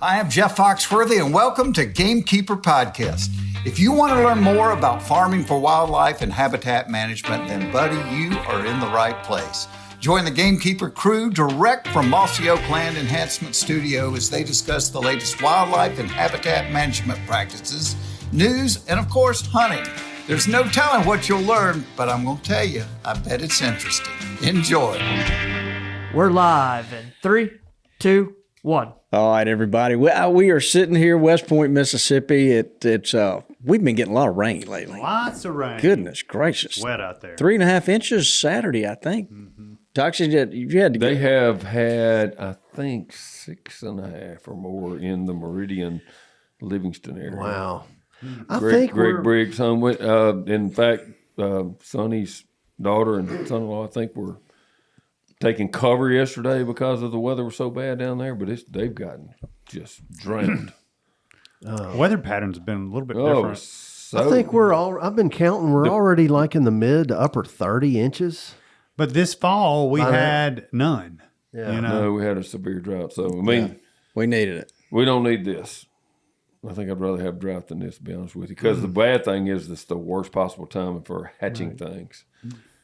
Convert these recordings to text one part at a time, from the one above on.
I am Jeff Foxworthy, and welcome to Gamekeeper Podcast. If you want to learn more about farming for wildlife and habitat management, then, buddy, you are in the right place. Join the Gamekeeper crew direct from Mossy Oak Land Enhancement Studio as they discuss the latest wildlife and habitat management practices, news, and, of course, hunting. There's no telling what you'll learn, but I'm going to tell you, I bet it's interesting. Enjoy. We're live in 3, 2, 1. All right, everybody. We are sitting here, West Point, Mississippi. It's we've been getting a lot of rain lately. Lots of rain. Goodness gracious! It's wet out there. 3.5 inches Saturday, I think. Mm-hmm. Toxic, you had to. They have had, I think, 6.5 or more in the Meridian, Livingston area. Wow. Greg Briggs home went. In fact, Sonny's daughter and son-in-law, I think, were taking cover yesterday because of the weather was so bad down there, but they've gotten just drowned. Weather patterns have been a little bit different. I think I've been counting, we're already like in the mid to upper 30 inches. But this fall, we had none. Yeah. You know? No, we had a severe drought. So, I mean, we needed it. We don't need this. I think I'd rather have drought than this, to be honest with you, because the bad thing is it's the worst possible time for hatching things.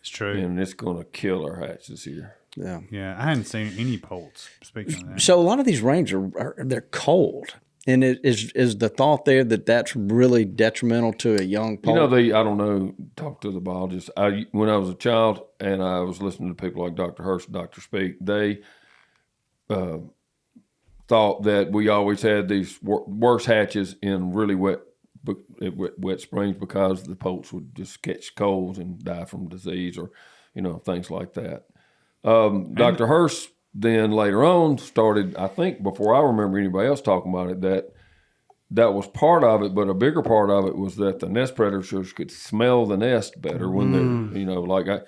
It's true. And it's going to kill our hatches here. Yeah. Yeah, I hadn't seen any poults, speaking of that. So a lot of these rains they're cold. And is the thought there that that's really detrimental to a young poult? You know, I don't know, talk to the biologist. When I was a child and I was listening to people like Dr. Hurst, Dr. Speak, they thought that we always had these worse hatches in really wet springs because the poults would just catch colds and die from disease or, things like that. Dr. Hurst then later on started, I think before I remember anybody else talking about it, that was part of it, but a bigger part of it was that the nest predators could smell the nest better when they're,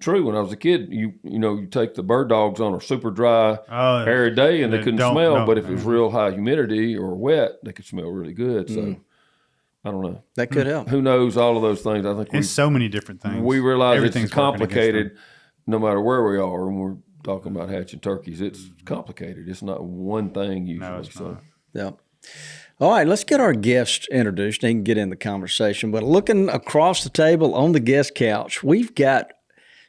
true, when I was a kid, you take the bird dogs on a super dry, arid day and they couldn't smell, but if it was real high humidity or wet, they could smell really good. So I don't know. That could help. Who knows all of those things? I think it's so many different things. We realize it's complicated no matter where we are when we're talking about hatching turkeys. It's complicated. It's not one thing usually. No, it's not. Yeah. All right, let's get our guests introduced. They can get in the conversation. But looking across the table on the guest couch, we've got,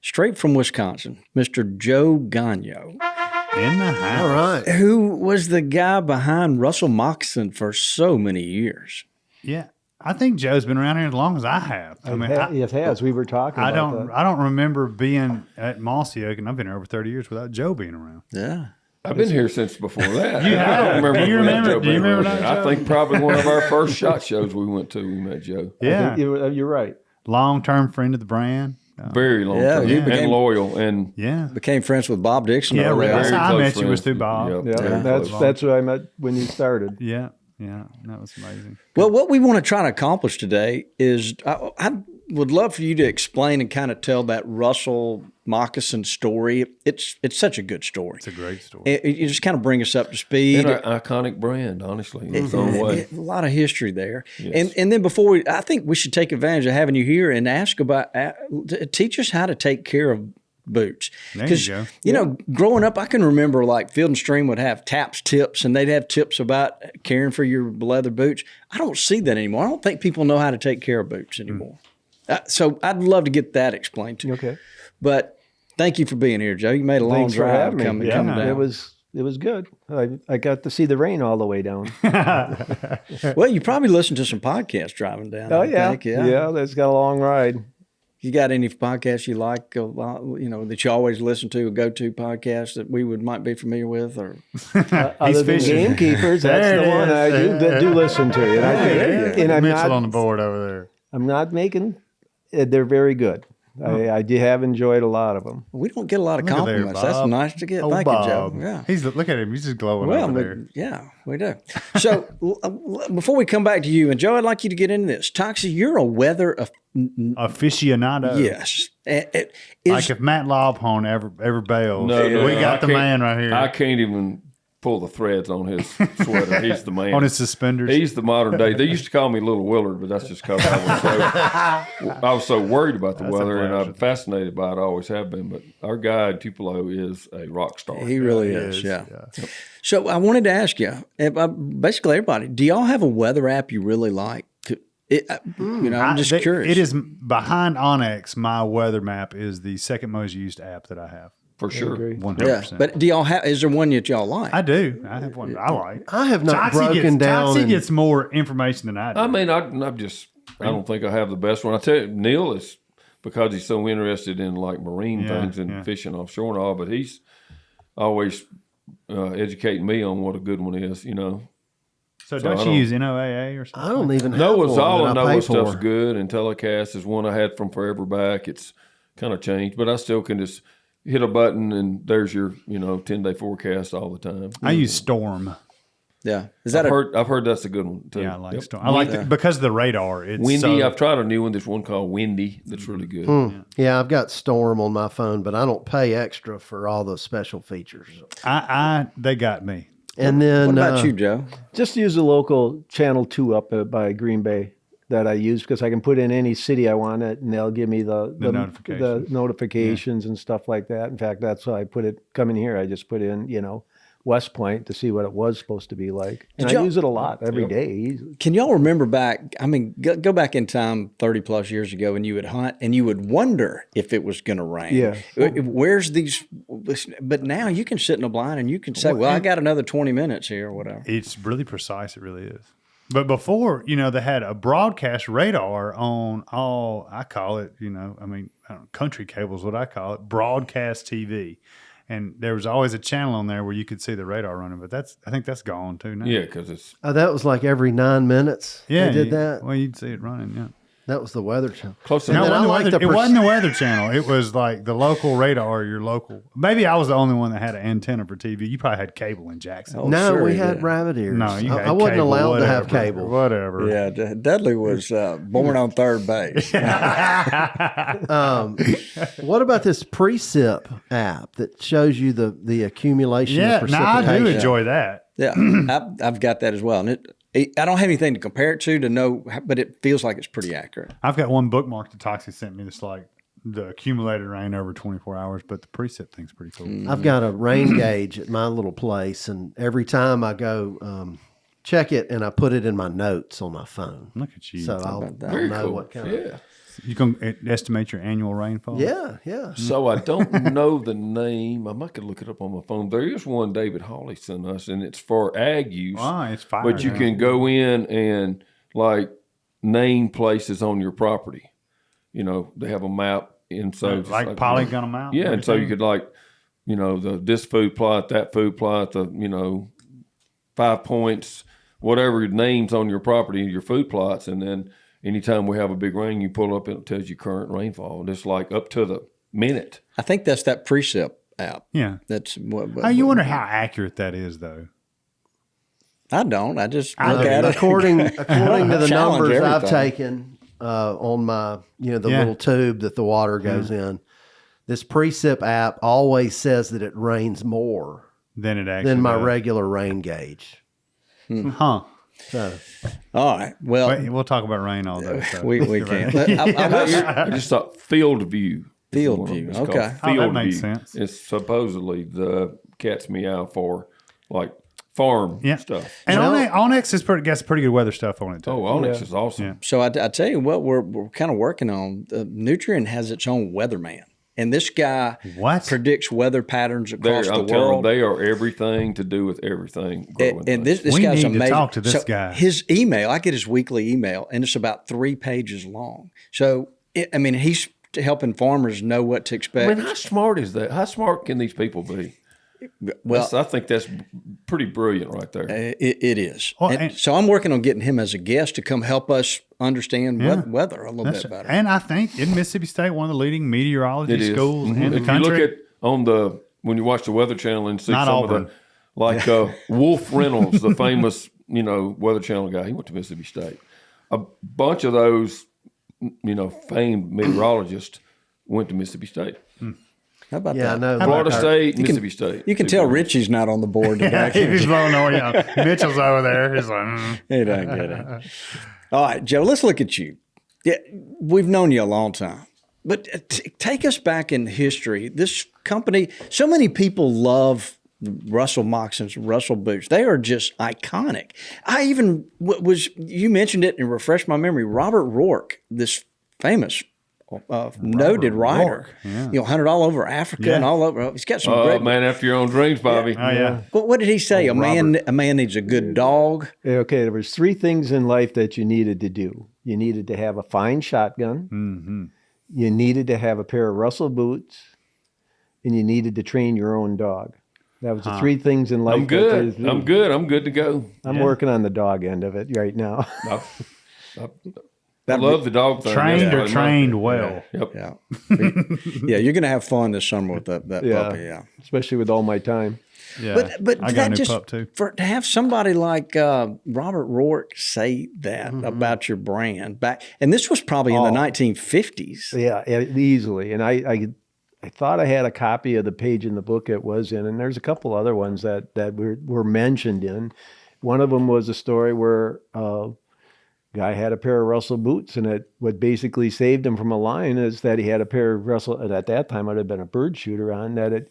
straight from Wisconsin, Mr. Joe Gonyo. In the house. All right. Who was the guy behind Russell Moccasin for so many years. Yeah. I think Joe's been around here as long as I have. It has. We were talking about that. I don't remember being at Mossy Oak, and I've been here over 30 years without Joe being around. Yeah. I've been here since before that. You have? I don't remember. Do you remember? Do you remember that, I Joe? think probably one of our first SHOT shows we went to, we met Joe. Yeah. You're right. Long-term friend of the brand. Very long time. And loyal. And became friends with Bob Dixon. Yeah, that's very how I close met you was friends. through Bob. That's who I met when you started. Yeah. Yeah, that was amazing. Well, what we want to try to accomplish today is I would love for you to explain and kind of tell that Russell Moccasin story. It's such a good story. It's a great story. You just kind of bring us up to speed. an iconic brand, honestly, in its own way. A lot of history there. Yes. And then before I think we should take advantage of having you here and ask about, teach us how to take care of boots. There you go. Growing up, I can remember like Field and Stream would have TAPS tips, and they'd have tips about caring for your leather boots. I don't see that anymore. I don't think people know how to take care of boots anymore. So I'd love to get that explained to you. Okay. But thank you for being here, Joe. You made a long Thanks for drive having me. coming down. It was good. I got to see the rain all the way down. Well, you probably listened to some podcasts driving down. Oh, I think. Yeah, that's got a long ride. You got any podcasts you like, that you always listen to, a go-to podcast that we might be familiar with? Or Other than Gamekeepers, that's the one I do listen to. And I'm Mitchell not on the board over there. I'm not making. They're very good. I have enjoyed a lot of them. we don't get a lot of Look at there, compliments. That's Bob. nice to get. Oh, Thank Bob. you, Joe. Yeah. Look at him. He's just glowing Well, over there. yeah, we do. So before we come back to you, and Joe, I'd like you to get into this. Toxie, you're a weather Aficionado. yes. Like if Matt Lobhorn ever bailed, we got the man right here. I can't even pull the threads on his sweater. He's the man. On his suspenders. He's the modern day. They used to call me Little Willard, but that's just because I was so worried about the weather, and I'm fascinated by it. I always have been. But our guy in Tupelo is a rock star. He really is. Yeah. So I wanted to ask you, basically everybody, do y'all have a weather app you really like? I'm just curious. It is behind Onyx. My weather map is the second most used app that I have. For sure. 100%. Yeah, but do y'all have? Is there one that y'all like? I do. I have one that I like. I have not broken down. Toxie gets more information than I do. I mean, I don't think I have the best one. I tell you, Neil is, because he's so interested in like marine things and fishing offshore and all, but he's always educating me on what a good one is, So don't you use NOAA or something? I don't even have Noah's one all that of I pay Noah's stuff's for. good, and Telecast is one I had from forever back. It's kind of changed, but I still can just hit a button and there's your 10-day forecast all the time. I use Storm. Yeah, is that I've heard that's a good one too. Yeah, I like Storm. I like it because of the radar. It's Windy. I've tried a new one. There's one called Windy that's really good. Yeah, I've got Storm on my phone, but I don't pay extra for all those special features. They got me. And then What about you, Joe? Just use the local channel 2 up by Green Bay that I use because I can put in any city I want it, and they'll give me the notifications and stuff like that. In fact, that's why I put it coming here. I just put in, West Point to see what it was supposed to be like. And I use it a lot every day. Can y'all remember back? I mean, go back in time 30 plus years ago, and you would hunt and you would wonder if it was going to rain. Yeah. Where's these? But now you can sit in a blind and you can say, well, I got another 20 minutes here or whatever. It's really precise. It really is. But before, they had a broadcast radar on all, I call it, country cable is what I call it, broadcast TV. And there was always a channel on there where you could see the radar running, but I think that's gone too now. Yeah, because it's that was like every 9 minutes. Yeah, they did that. Well, you'd see it running. Yeah, That was the Weather Channel. close And enough. then I like it wasn't the Weather Channel. It was like the local radar. Your local. Maybe I was the only one that had an antenna for TV. You probably had cable in Jackson. No, sure we he had did. rabbit ears. No, you had I wasn't cable, allowed to have whatever, cable. Whatever. Yeah, Dudley was born on third base. What about this Precip app that shows you the accumulation of Yeah, precipitation? I do enjoy that. Yeah, I've got that as well. And I don't have anything to compare it to know, but it feels like it's pretty accurate. I've got one bookmark that Toxie sent me that's like the accumulated rain over 24 hours, but the precip thing's pretty cool. I've got a rain gauge at my little place, and every time I go check it, and I put it in my notes on my phone. Look at you. So I'll Very know cool. what kind of... Yeah. You can estimate your annual rainfall? Yeah. So I don't know the name. I might could look it up on my phone. There is one David Hawley sent us, and it's for ag use. Oh, it's fire. But you can go in and like name places on your property. They have a map, and so just like polygon amount? Yeah, and so you could this food plot, that food plot, 5 points, whatever names on your property, your food plots, and then anytime we have a big rain, you pull up and it tells you current rainfall. And it's like up to the minute. I think that's that Precip app. Yeah. That's what. You wonder how accurate that is, though. I don't. I just look at it. According to the Challenge numbers I've everything. taken on my, little tube that the water goes in, this Precip app always says that it rains more Then it actually than my does. regular rain gauge. Huh. So All right. Well, Wait, we'll talk about rain all day. So. we You're can't. right. I just thought field view. Field view, It's called okay. Oh, that Field makes view. sense. It's supposedly the cat's meow for like farm Yeah. stuff. And Well- Onyx has got some pretty good weather stuff on it, too. Oh, Onyx is awesome. Yeah. So I tell you what, we're kind of working on. Nutrient has its own weatherman, and this guy What? predicts weather patterns across I'm the telling you, world. they are everything to do with everything. growing And things. this We guy's need to amazing. talk to this So guy. His email, I get his weekly email, and it's about 3 pages long. So he's helping farmers know what to I expect. mean, how smart is that? How smart can these people be? Well, I think that's pretty brilliant right there. it is. Well, And and- so I'm working on getting him as a guest to come help us understand weather a little bit better. And I think in Mississippi State, one of the leading meteorology It is. schools Mhm. in the If country. you look at when you watch the Weather Channel and see Not some Auburn. of the, like Wolf Reynolds, the famous Weather Channel guy, he went to Mississippi State. A bunch of those famed meteorologists went to Mississippi State. How about Yeah, I that? know. Florida Like State, Mississippi State. You can tell Richie's not on the board today. He's blowing away. Mitchell's over there. He's like, He doesn't get it. All right, Joe, let's look at you. Yeah, we've known you a long time, but take us back in history. This company, so many people love Russell Moccasins, Russell boots. They are just iconic. I even you mentioned it and refreshed my memory. Robert Rourke, this famous noted rider, hunted all over Africa and all over. He's got some great. Man after your own dreams, Bobby. oh, yeah. What did he say? A man needs a good dog. Okay, there was 3 things in life that you needed to do. You needed to have a fine shotgun. Mm-hmm. You needed to have a pair of Russell boots, and you needed to train your own dog. That was the 3 things in life. I'm good. I'm good. I'm good to go. I'm working on the dog end of it right now. I love the dog thing. Trained well. Yep. Yeah, yeah. You're going to have fun this summer with that puppy. Yeah, especially with all my time. Yeah. But I got that a new just pup too. to have somebody like Robert Rourke say that about your brand back, and this was probably in the 1950s. Yeah, easily. And I thought I had a copy of the page in the book it was in, and there's a couple other ones that were mentioned in. One of them was a story where guy had a pair of Russell boots, and what basically saved him from a lion is that he had a pair of Russell, and at that time it had been a bird shooter on the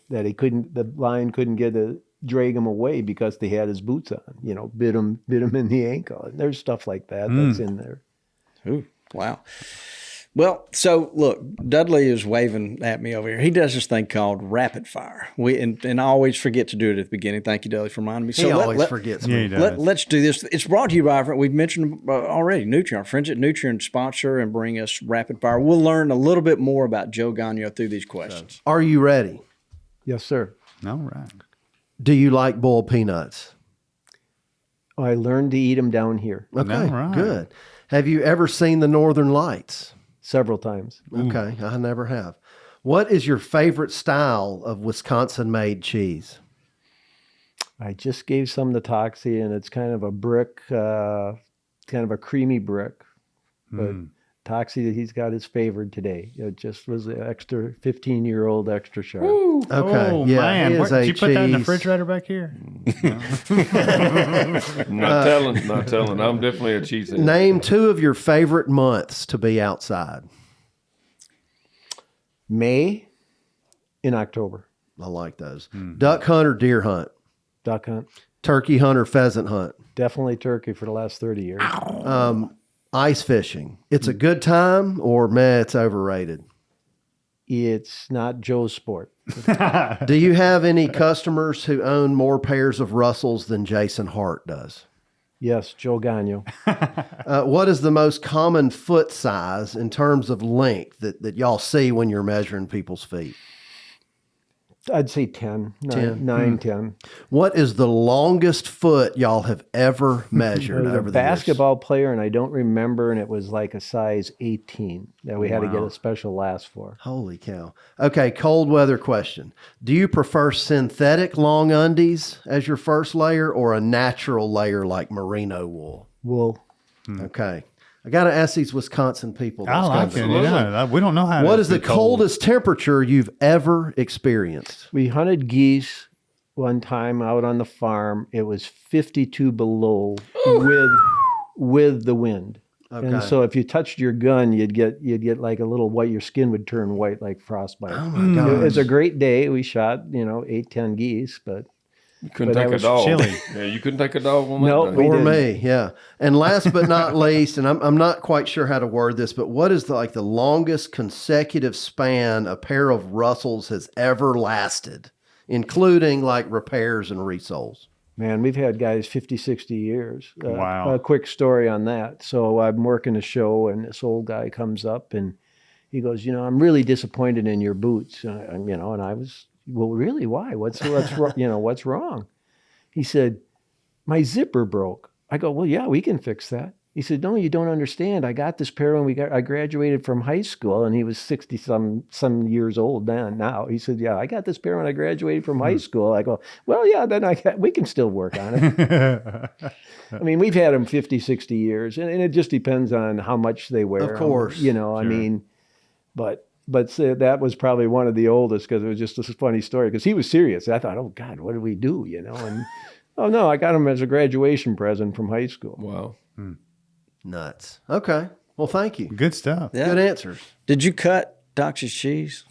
lion couldn't drag him away because they had his boots on, bit him in the ankle. And there's stuff like that that's in there. Ooh, wow. Well, so look, Dudley is waving at me over here. He does this thing called rapid fire. And I always forget to do it at the beginning. Thank you, Dudley, for reminding me. He always forgets me. Let's do this. It's brought to you by, we've mentioned already, Nutrien. Our friends at Nutrien sponsor and bring us rapid fire. We'll learn a little bit more about Joe Gonyo through these questions. Are you ready? Yes, sir. All right. Do you like boiled peanuts? Oh, I learned to eat them down here Okay, All right. good. Have you ever seen the Northern Lights? several times. Okay, I never have. What is your favorite style of Wisconsin-made cheese? I just gave some to Toxie, and it's kind of a brick, kind of a creamy brick. But Toxie, he's got his favorite today. It just was an extra 15-year-old extra sharp. Okay, Oh, yeah, man. it is Did a you put that in the cheese. refrigerator back here? Not telling. I'm definitely a cheesehead. Name 2 of your favorite months to be outside. May in October. I like those. Duck hunt or deer hunt? Duck hunt. Turkey hunt or pheasant hunt? Definitely turkey for the last 30 years. Ice fishing. It's a good time or meh, it's overrated? It's not Joe's sport. Do you have any customers who own more pairs of Russells than Jason Hart does? Yes, Joe Gonyo. What is the most common foot size in terms of length that y'all see when you're measuring people's feet? I'd say 10, 10. 9, 10. What is the longest foot y'all have ever measured There was over a the years? basketball player, and I don't remember, and it was like a size 18 that we had to get a special last for. Holy cow. Okay, cold weather question. Do you prefer synthetic long undies as your first layer or a natural layer like merino wool? Wool. Okay. I got to ask these Wisconsin people. I those like kinds it. of- Yeah, we don't know how. What to is the be cold. coldest temperature you've ever experienced? We hunted geese one time out on the farm. It was 52 below with the wind. Okay. And so if you touched your gun, you'd get like a little white, your skin would turn white like frostbite. Oh my God. It was a great day. We shot, 8, 10 geese, but You couldn't But that take a was dog. chilly. Yeah, you couldn't take a dog on that No, day. we Or didn't. me, yeah. And last but not least, and I'm not quite sure how to word this, but what is the longest consecutive span a pair of Russells has ever lasted, including like repairs and resoles? man, we've had guys 50, 60 years. Wow. A quick story on that. So I'm working a show, and this old guy comes up, and he goes, I'm really disappointed in your boots. And I was, well, really, why? What's what's wrong? He said, my zipper broke. I go, well, yeah, we can fix that. He said, no, you don't understand. I got this pair when I graduated from high school, and he was 60 some years old then. Now he said, yeah, I got this pair when I graduated from high school. I go, well, yeah, then we can still work on it. I mean, we've had them 50, 60 years, and it just depends on how much they wear. Of course. I mean, but But that was probably one of the oldest because it was just a funny story because he was serious. I thought, oh God, what did we do? And oh no, I got him as a graduation present from high school. Wow. Nuts. Okay. Well, thank you. Good stuff. Yeah. Good answers. Did you cut Doc's cheese?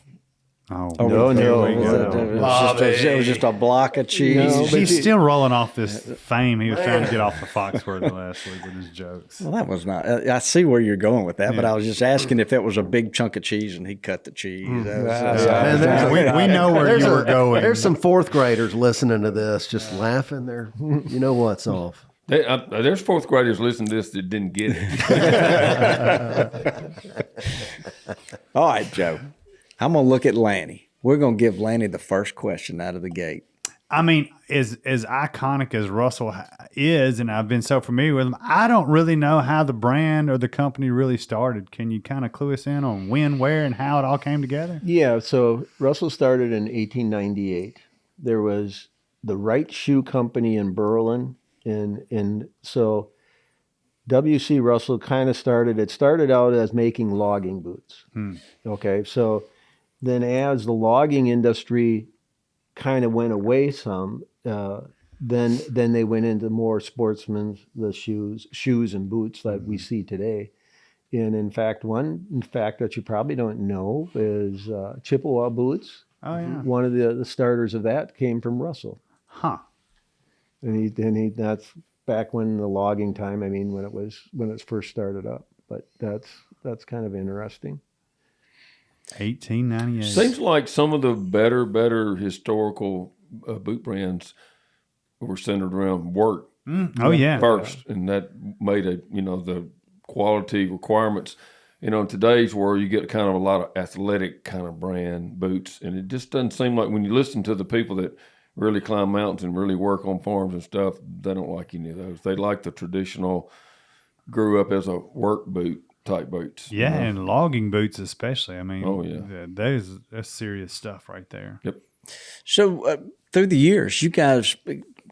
Oh, No, here no, we no. go. It was just a block of cheese. No, but He's still rolling off this fame he was trying to get off the Foxworth last week with his jokes. Well, that was not. I see where you're going with that, but Yeah. I was just asking if it was a big chunk of cheese and he cut the cheese. That was, Man, there's We know where you were going. There's some fourth graders listening to this, just laughing. They're, you know what's off. There's fourth graders listening to this that didn't get it. All right, Joe. I'm gonna look at Lanny. We're gonna give Lanny the first question out of the gate. I mean, as iconic as Russell is, and I've been so familiar with him, I don't really know how the brand or the company really started. Can you kind of clue us in on when, where, and how it all came together? Yeah, so Russell started in 1898. There was the Wright Shoe Company in Berlin, and so W.C. Russell kind of started out as making logging boots. Okay, so then as the logging industry kind of went away some, then they went into more sportsmen's, the shoes and boots that we see today. And in fact, one fact that you probably don't know is Chippewa boots. Oh, yeah. One of the starters of that came from Russell. Huh. And he that's back when the logging time, I mean, when it first started up. But that's kind of interesting. 1898. Seems like some of the better historical boot brands were centered around work Oh, yeah. first, and that made the quality requirements. In today's world, you get kind of a lot of athletic kind of brand boots, and it just doesn't seem like when you listen to the people that really climb mountains and really work on farms and stuff, they don't like any of those. They like the traditional, grew up as a work boot type boots. Yeah, and logging boots especially. I mean, Oh, yeah. That's serious stuff right there. Yep. So through the years, you guys,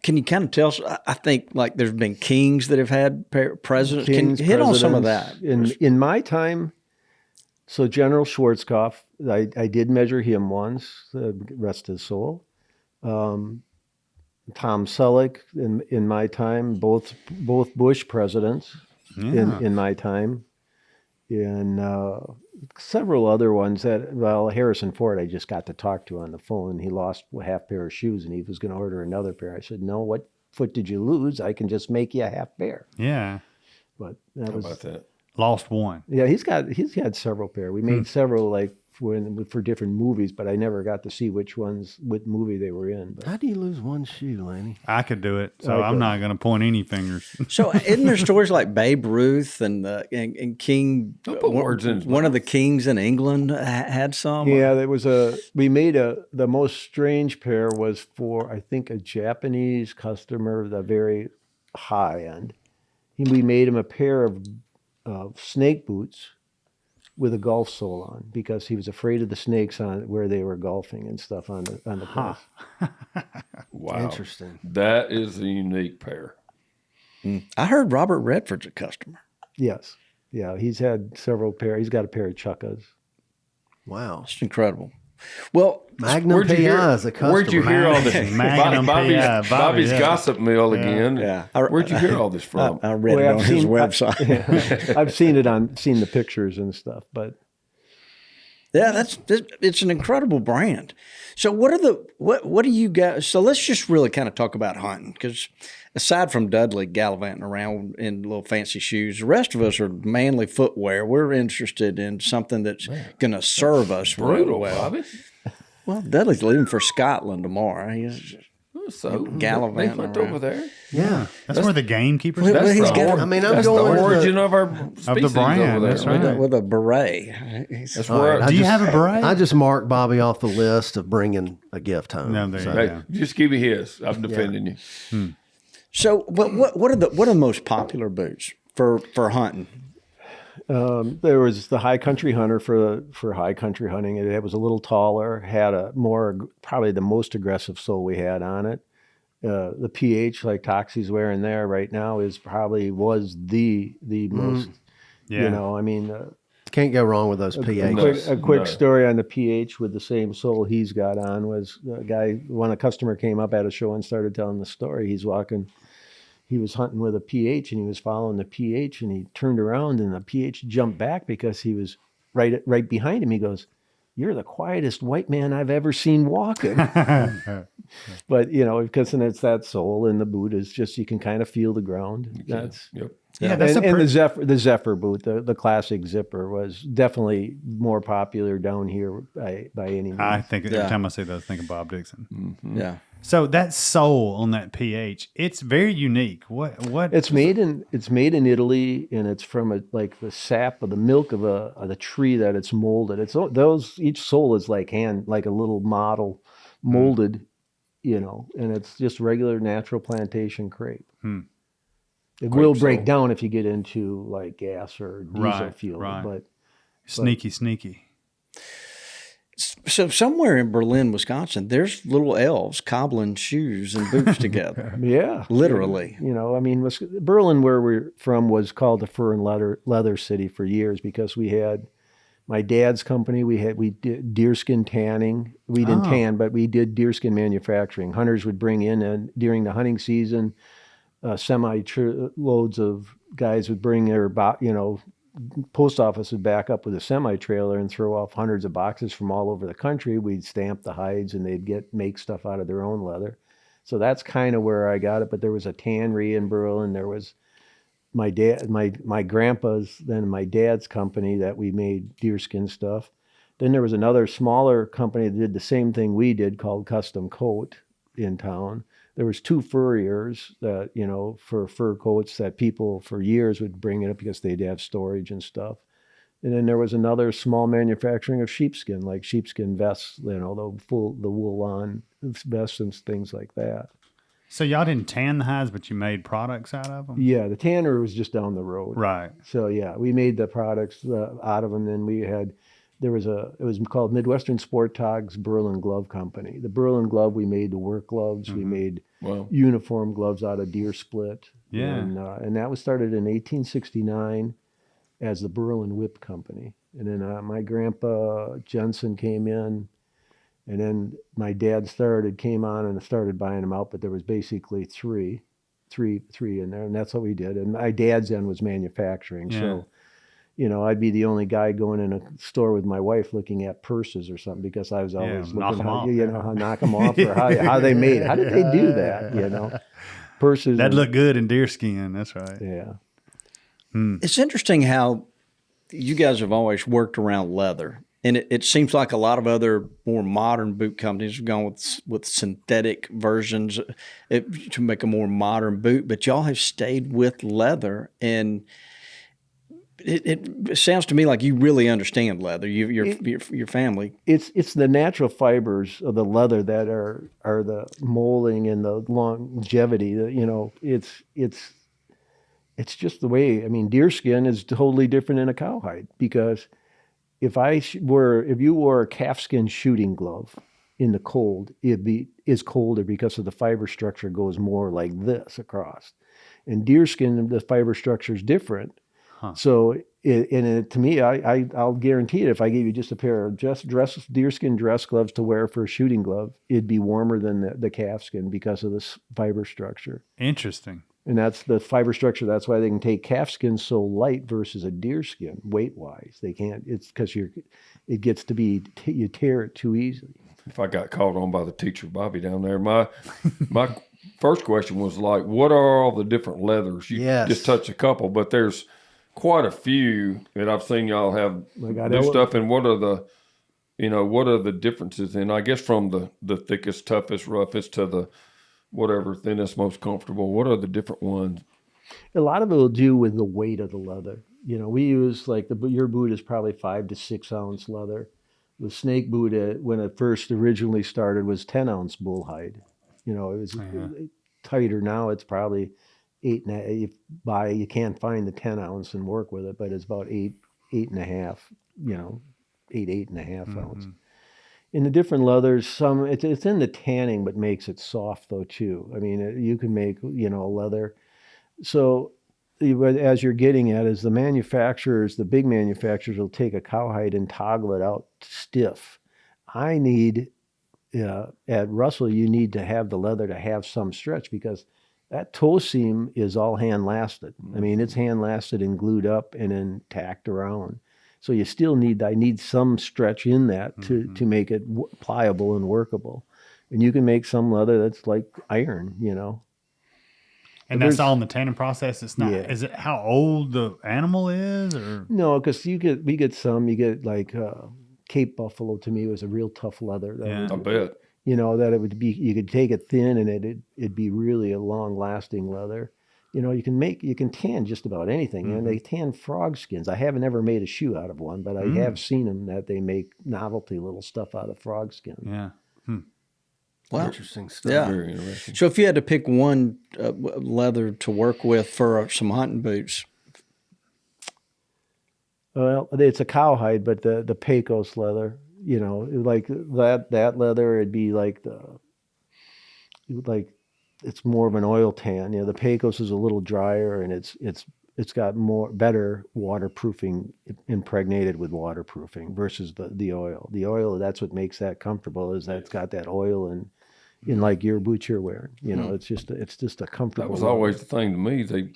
can you kind of tell us? I think like there's been kings that have had presidents. Kings, Can you hit on some of that? presidents. In my time, so General Schwarzkopf, I did measure him once, rest his soul. Tom Selleck in my time, both Bush presidents in my time, and several other ones Harrison Ford I just got to talk to on the phone. He lost a half pair of shoes and he was going to order another pair. I said, no, what foot did you lose? I can just make you a half pair. Yeah. But that How was about that? Lost one. yeah. He's had several pair. We made several like for different movies, but I never got to see what movie they were in. But How do you lose one shoe, Lanny? I could do it, so Okay. I'm not going to point any fingers. So isn't there stories like Babe Ruth and King? Don't put words in his one of the kings in England had some. yeah, there was we made the most strange pair was for I think a Japanese customer, the very high end. We made him a pair of snake boots with a golf sole on because he was afraid of the snakes on where they were golfing and stuff on the course. Wow. Interesting. That is a unique pair. I heard Robert Redford's a customer. Yes, yeah, he's had several pair. He's got a pair of Chukkas. Wow. It's incredible. Well, Magnum Where'd you hear- PI is a customer. Where'd you hear all this? Magnum PI, Bobby's yeah. gossip mill again. Yeah. Where'd you hear all this from? I read it Well, on his website. I've seen the pictures and stuff, but Yeah, it's an incredible brand. So what do you guys? So let's just really kind of talk about hunting because aside from Dudley gallivanting around in little fancy shoes, the rest of us are manly footwear. We're interested in something that's going to serve us really Brutal, well. Bobby. Well, Dudley's leaving for Scotland tomorrow. He's So Gallivanting they went around. over there. Yeah. That's where the gamekeepers Well, That's he's the got- or- I mean, I'm that's going the to origin of our the species brand, over there. that's right. with a beret. That's All where right, Do you have a beret? I just marked Bobby off the list of bringing a gift home. No, there you So- go. Hey, just give me his. I'm defending you. So, what are the most popular boots for hunting? there was the High Country Hunter for high country hunting. It was a little taller, had a probably the most aggressive sole we had on it. The PH like Toxie's wearing there right now was the most. Yeah. You know, I mean, Can't go wrong with those pH. A quick story on the pH with the same sole he's got on was a guy, when a customer came up at a show and started telling the story. He was hunting with a pH and he was following the pH and he turned around and the pH jumped back because he was right behind him. He goes, "You're the quietest white man I've ever seen walking." But because it's that sole in the boot is just, you can kind of feel the ground. That's Yep. Yeah, and the Zephyr boot, the classic zipper, was definitely more popular down here by any means. I think every time I see those, I think of Bob Dixon. Mm-hmm. Yeah. So that sole on that pH, it's very unique. What? It's made in Italy, and it's from like the sap of the milk of the tree that it's molded. Each sole is like a little model molded, and it's just regular natural plantation crepe. It will break down if you get into like gas or diesel fuel, but sneaky. So somewhere in Berlin, Wisconsin, there's little elves cobbling shoes and boots together. Yeah, literally. Berlin, where we're from, was called the fur and leather city for years because we had my dad's company. We did deerskin tanning. We didn't tan, but we did deerskin manufacturing. Hunters would bring in, and during the hunting season, loads of guys would bring their post office would back up with a semi-trailer and throw off hundreds of boxes from all over the country. We'd stamp the hides and they'd make stuff out of their own leather. So that's kind of where I got it. But there was a tannery in Berlin. There was my grandpa's, then my dad's company that we made deerskin stuff. Then there was another smaller company that did the same thing we did called Custom Coat in town. There was 2 furriers that, for fur coats that people for years would bring it up because they'd have storage and stuff. And then there was another small manufacturing of sheepskin, like sheepskin vests, the wool on vests and things like that. So y'all didn't tan the hides, but you made products out of them? Yeah, the tanner was just down the road. Right. So yeah, we made the products out of them. Then it was called Midwestern Sport Togs Berlin Glove Company. The Berlin glove, we made the work gloves. We made uniform gloves out of deer split. Yeah. And that was started in 1869 as the Berlin Whip Company. And then my grandpa Jensen came in, and then my dad came on and started buying them out, but there was basically three in there, and that's what we did. And my dad's end was manufacturing. Yeah. So I'd be the only guy going in a store with my wife looking at purses or something because I was always looking how knock them off or how they made it. How did they do that? Purses. That'd look good in deerskin. That's right. Yeah. It's interesting how you guys have always worked around leather. And it seems like a lot of other more modern boot companies have gone with synthetic versions to make a more modern boot. But y'all have stayed with leather, and it sounds to me like you really understand leather. Your family. It's the natural fibers of the leather that are the molding and the longevity. It's just the way. I mean, deerskin is totally different than a cowhide because if you wore a calfskin shooting glove in the cold, it's colder because of the fiber structure goes more like this across. In deerskin, the fiber structure is different. Huh. So, to me, I'll guarantee it. If I gave you just a pair of deerskin dress gloves to wear for a shooting glove, it'd be warmer than the calfskin because of this fiber structure. Interesting. And that's the fiber structure. That's why they can take calfskin so light versus a deerskin weight-wise. They can't. It's because it gets to be you tear it too easily. If I got called on by the teacher Bobby down there, my first question was like, what are all the different leathers? You just touched a couple, but there's quite a few that I've seen y'all have new stuff. And what are the differences? And I guess from the thickest, toughest, roughest to the whatever thinnest, most comfortable, what are the different ones? A lot of it will do with the weight of the leather. We use your boot is probably 5 to 6 ounce leather. The snake boot, when it first originally started, was 10 ounce bull hide. It was tighter now. It's probably 8.5. You can't find the 10 ounce and work with it, but it's about 8.5. 8.5 ounce. In the different leathers, it's in the tanning, but makes it soft though too. I mean, you can make a leather. So as you're getting at is the manufacturers, the big manufacturers will take a cowhide and toggle it out stiff. I need, at Russell, you need to have the leather to have some stretch because that toe seam is all hand lasted. I mean, it's hand lasted and glued up and then tacked around. So you still I need some stretch in that to make it pliable and workable. And you can make some leather that's like iron, you know. And that's all in the tanning process. It's not. Yeah. Is it how old the animal is, or No, because we get some. You get like Cape Buffalo. To me, was a real tough leather. I bet. You know that it would be. You could take it thin, and it'd be really a long lasting leather. You know, you can tan just about anything, and they tan frog skins. I haven't ever made a shoe out of one, but I have seen them that they make novelty little stuff out of frog skin. yeah. Wow. Interesting stuff. Yeah. Very interesting. So if you had to pick one leather to work with for some hunting boots, Well, it's a cowhide, but the Pecos leather, you know, like that leather, it'd be like it's more of an oil tan. You know, the Pecos is a little drier and it's got better waterproofing, impregnated with waterproofing versus the oil. The oil, that's what makes that comfortable, is that it's got that oil in like your boots you're wearing. You know, it's just a comfortable. That was always the thing to me. They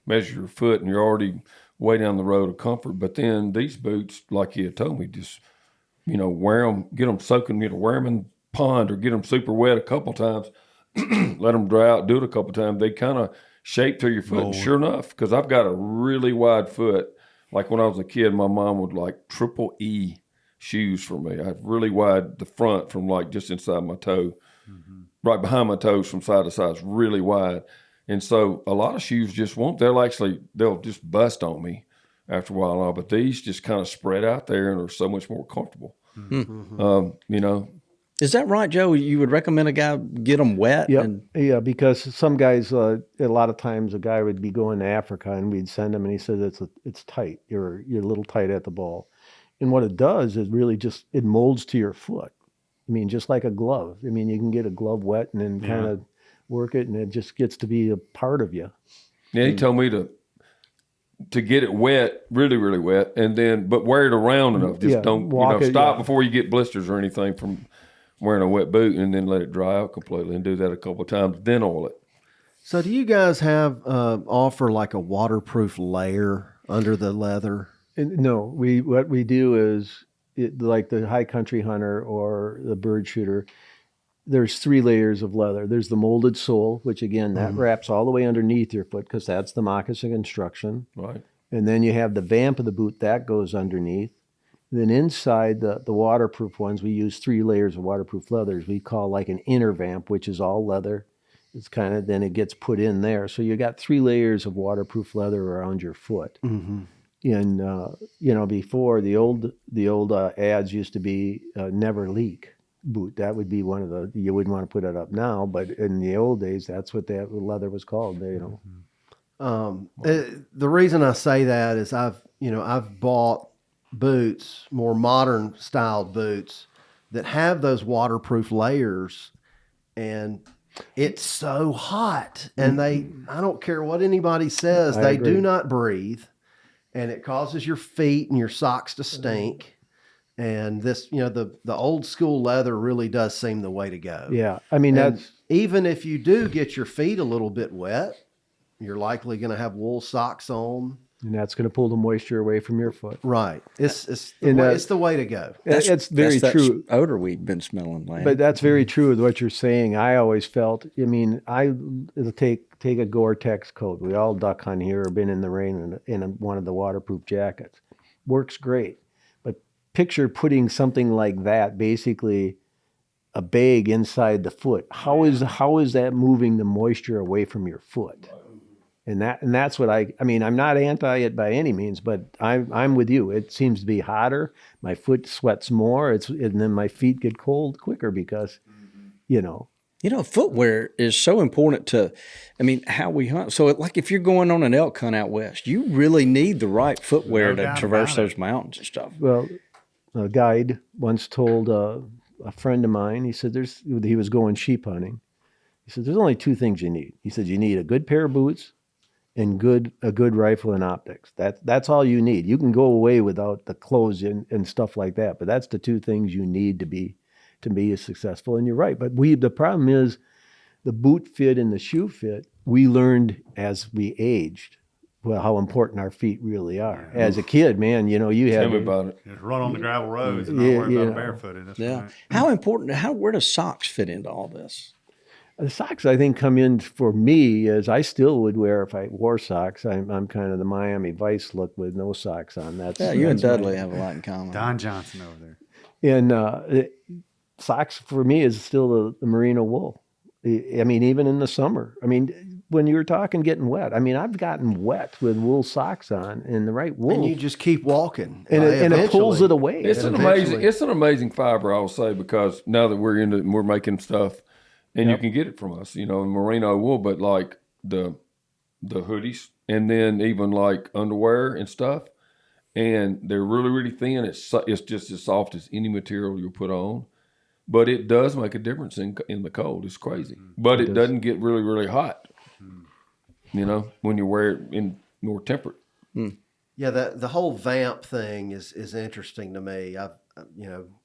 measure your foot and you're already way down the road of comfort. But then these boots, like you had told me, just, you know, wear them, get them soaking, wear them in the pond or get them super wet a couple times, let them dry out, do it a couple times. They kind of shape through your foot. And sure enough, because I've got a really wide foot. Like when I was a kid, my mom would like triple E shoes for me. I had really wide the front from like just inside my toe, right behind my toes from side to side. It's really wide. And so a lot of shoes just won't. They'll just bust on me after a while. But these just kind of spread out there and are so much more comfortable. You know. is that right, Joe? You would recommend a guy get them wet? Yep. And Yeah, because some guys, a lot of times a guy would be going to Africa and we'd send him and he said it's tight. You're a little tight at the ball. And what it does is really it molds to your foot. I mean, just like a glove. I mean, you can get a glove wet and then kind of work it and it just gets to be a part of you. Yeah, he told me to get it wet, really, really wet, and then but wear it around enough. Just don't stop before you get blisters or anything from wearing a wet boot, and then let it dry out completely, and do that a couple of times, then oil it. So do you guys have offer like a waterproof layer under the leather? No, what we do is like the high country hunter or the bird shooter. There's 3 layers of leather. There's the molded sole, which again that wraps all the way underneath your foot because that's the moccasin construction. Right. And then you have the vamp of the boot that goes underneath. Then inside the waterproof ones, we use 3 layers of waterproof leathers. We call like an inner vamp, which is all leather. It's then it gets put in there. So you got 3 layers of waterproof leather around your foot. And you know, before the old ads used to be never leak boot. That would be one of you wouldn't want to put it up now, but in the old days, that's what that leather was called. You know, The reason I say that is I've bought boots, more modern styled boots that have those waterproof layers, and it's so hot, and I don't care what anybody says, they agree. do not breathe, and it causes your feet and your socks to stink. And this, the old school leather really does seem the way to go. Yeah, I mean that's even if you do get your feet a little bit wet, you're likely going to have wool socks on. And that's going to pull the moisture away from your foot. Right. It's the way to go. It's very true. Odor we've been smelling, Lane. But that's very true with what you're saying. I always felt, I mean, it'll take a Gore-Tex coat. We all duck hunt here or been in the rain in one of the waterproof jackets. Works great. But picture putting something like that, basically a bag inside the foot. How is that moving the moisture away from your foot? And that's what I mean, I'm not anti it by any means, but I'm with you. It seems to be hotter. My foot sweats more. And then my feet get cold quicker because, footwear is so important to, how we hunt. So like if you're going on an elk hunt out west, you really need the right footwear to traverse those mountains and stuff. Well, a guide once told a friend of mine, he said he was going sheep hunting. He said, there's only 2 things you need. He said, you need a good pair of boots and a good rifle and optics. That's all you need. You can go away without the clothes and stuff like that, but that's the two things you need to be successful. And you're right. But the problem is the boot fit and the shoe fit. We learned as we aged, well, how important our feet really are. As a kid, man, you had Tell me about it. Just run on the gravel roads and not worry about barefooted. That's Yeah. right. How important? Where do socks fit into all this? The socks, I think, come in for me as I still would wear if I wore socks. I'm kind of the Miami Vice look with no socks on. You and Dudley have a lot in common. Don Johnson over there. And socks for me is still the merino wool. I mean, even in the summer. I mean, when you were talking getting wet, I mean, I've gotten wet with wool socks on and the right wool. And you just keep walking. And it pulls it away. It's an amazing fiber, I will say, because now that we're making stuff, and you can get it from us, merino wool, but like the hoodies, and then even like underwear and stuff, and they're really, really thin. It's just as soft as any material you put on, but it does make a difference in the cold. It's crazy, but it doesn't get really, really hot. When you wear it in more temperate. Yeah, the whole vamp thing is interesting to me. I've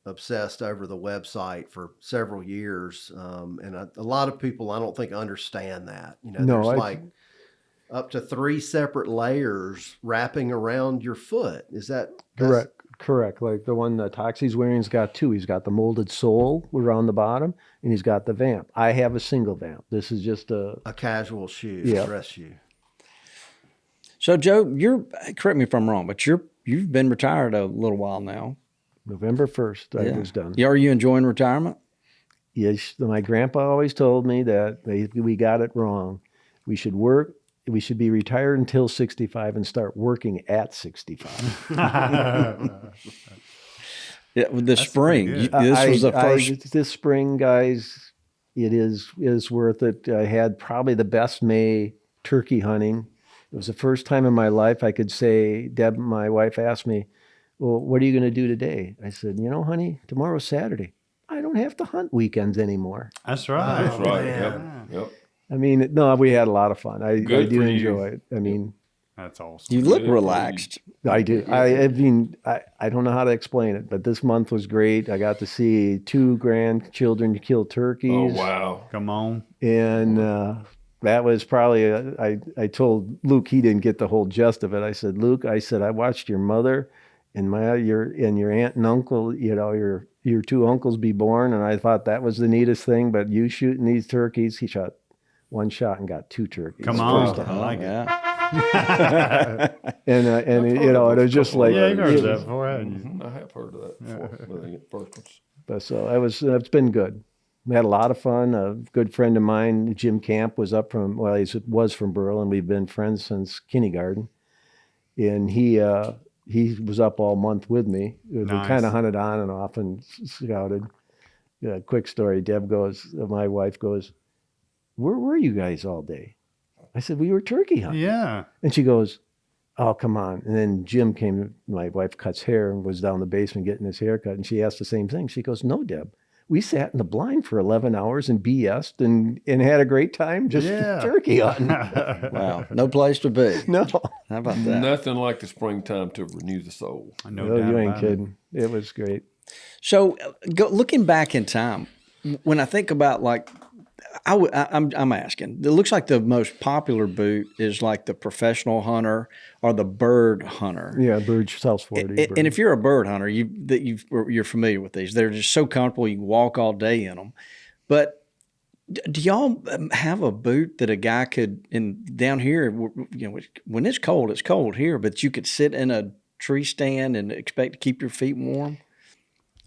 obsessed over the website for several years, and a lot of people I don't think understand that. There's up to 3 separate layers wrapping around your foot. Is that Correct. Like the one that Toxie's wearing's got 2. He's got the molded sole around the bottom, and he's got the vamp. I have a single vamp. This is just a casual shoe, dress shoe. So, Joe, correct me if I'm wrong, but you've been retired a little while now. November 1st, I was done. Are you enjoying retirement? Yes. My grandpa always told me that we got it wrong. We should work. We should be retired until 65 and start working at 65. Yeah, this spring. This was the first. This spring, guys, it is worth it. I had probably the best May turkey hunting. It was the first time in my life I could say, Deb, my wife, asked me, well, what are you going to do today? I said, honey, tomorrow's Saturday. I don't have to hunt weekends anymore. That's right. That's right. Yep. I mean, no, we had a lot of fun. I do for enjoy you. it. I mean, that's awesome. You look relaxed. I do. I mean, I don't know how to explain it, but this month was great. I got to see 2 grandchildren kill turkeys. Oh, wow. Come on. And that was probably, I told Luke, he didn't get the whole gist of it. I said, Luke, I watched your mother and your aunt and uncle, your 2 uncles be born. And I thought that was the neatest thing, but you shooting these turkeys, he shot 1 shot and got 2 turkeys. Come on. I like it. And it was just like, yeah, you've heard of that before, haven't you? I have heard of that before. But so it's been good. We had a lot of fun. A good friend of mine, Jim Camp, was was from Berlin. We've been friends since kindergarten, and he was up all month with me. We kind of hunted on and off and scouted. Quick story. My wife goes, where were you guys all day? I said, we were turkey hunting. Yeah. And she goes, oh, come on. And then Jim came, my wife cuts hair and was down the basement getting his hair cut. And she asked the same thing. She goes, no, Deb, we sat in the blind for 11 hours and BS'd and had a great time just turkey hunting. Wow. No place to be. No. How about that? Nothing like the springtime to renew the soul. No, you ain't kidding. It was great. So looking back in time, when I think about I'm asking. It looks like the most popular boot is like the professional hunter or the bird hunter. Yeah, bird South Florida. And if you're a bird hunter, you're familiar with these. They're just so comfortable. You can walk all day in them. But do y'all have a boot that a guy could? And down here, when it's cold here. But you could sit in a tree stand and expect to keep your feet warm.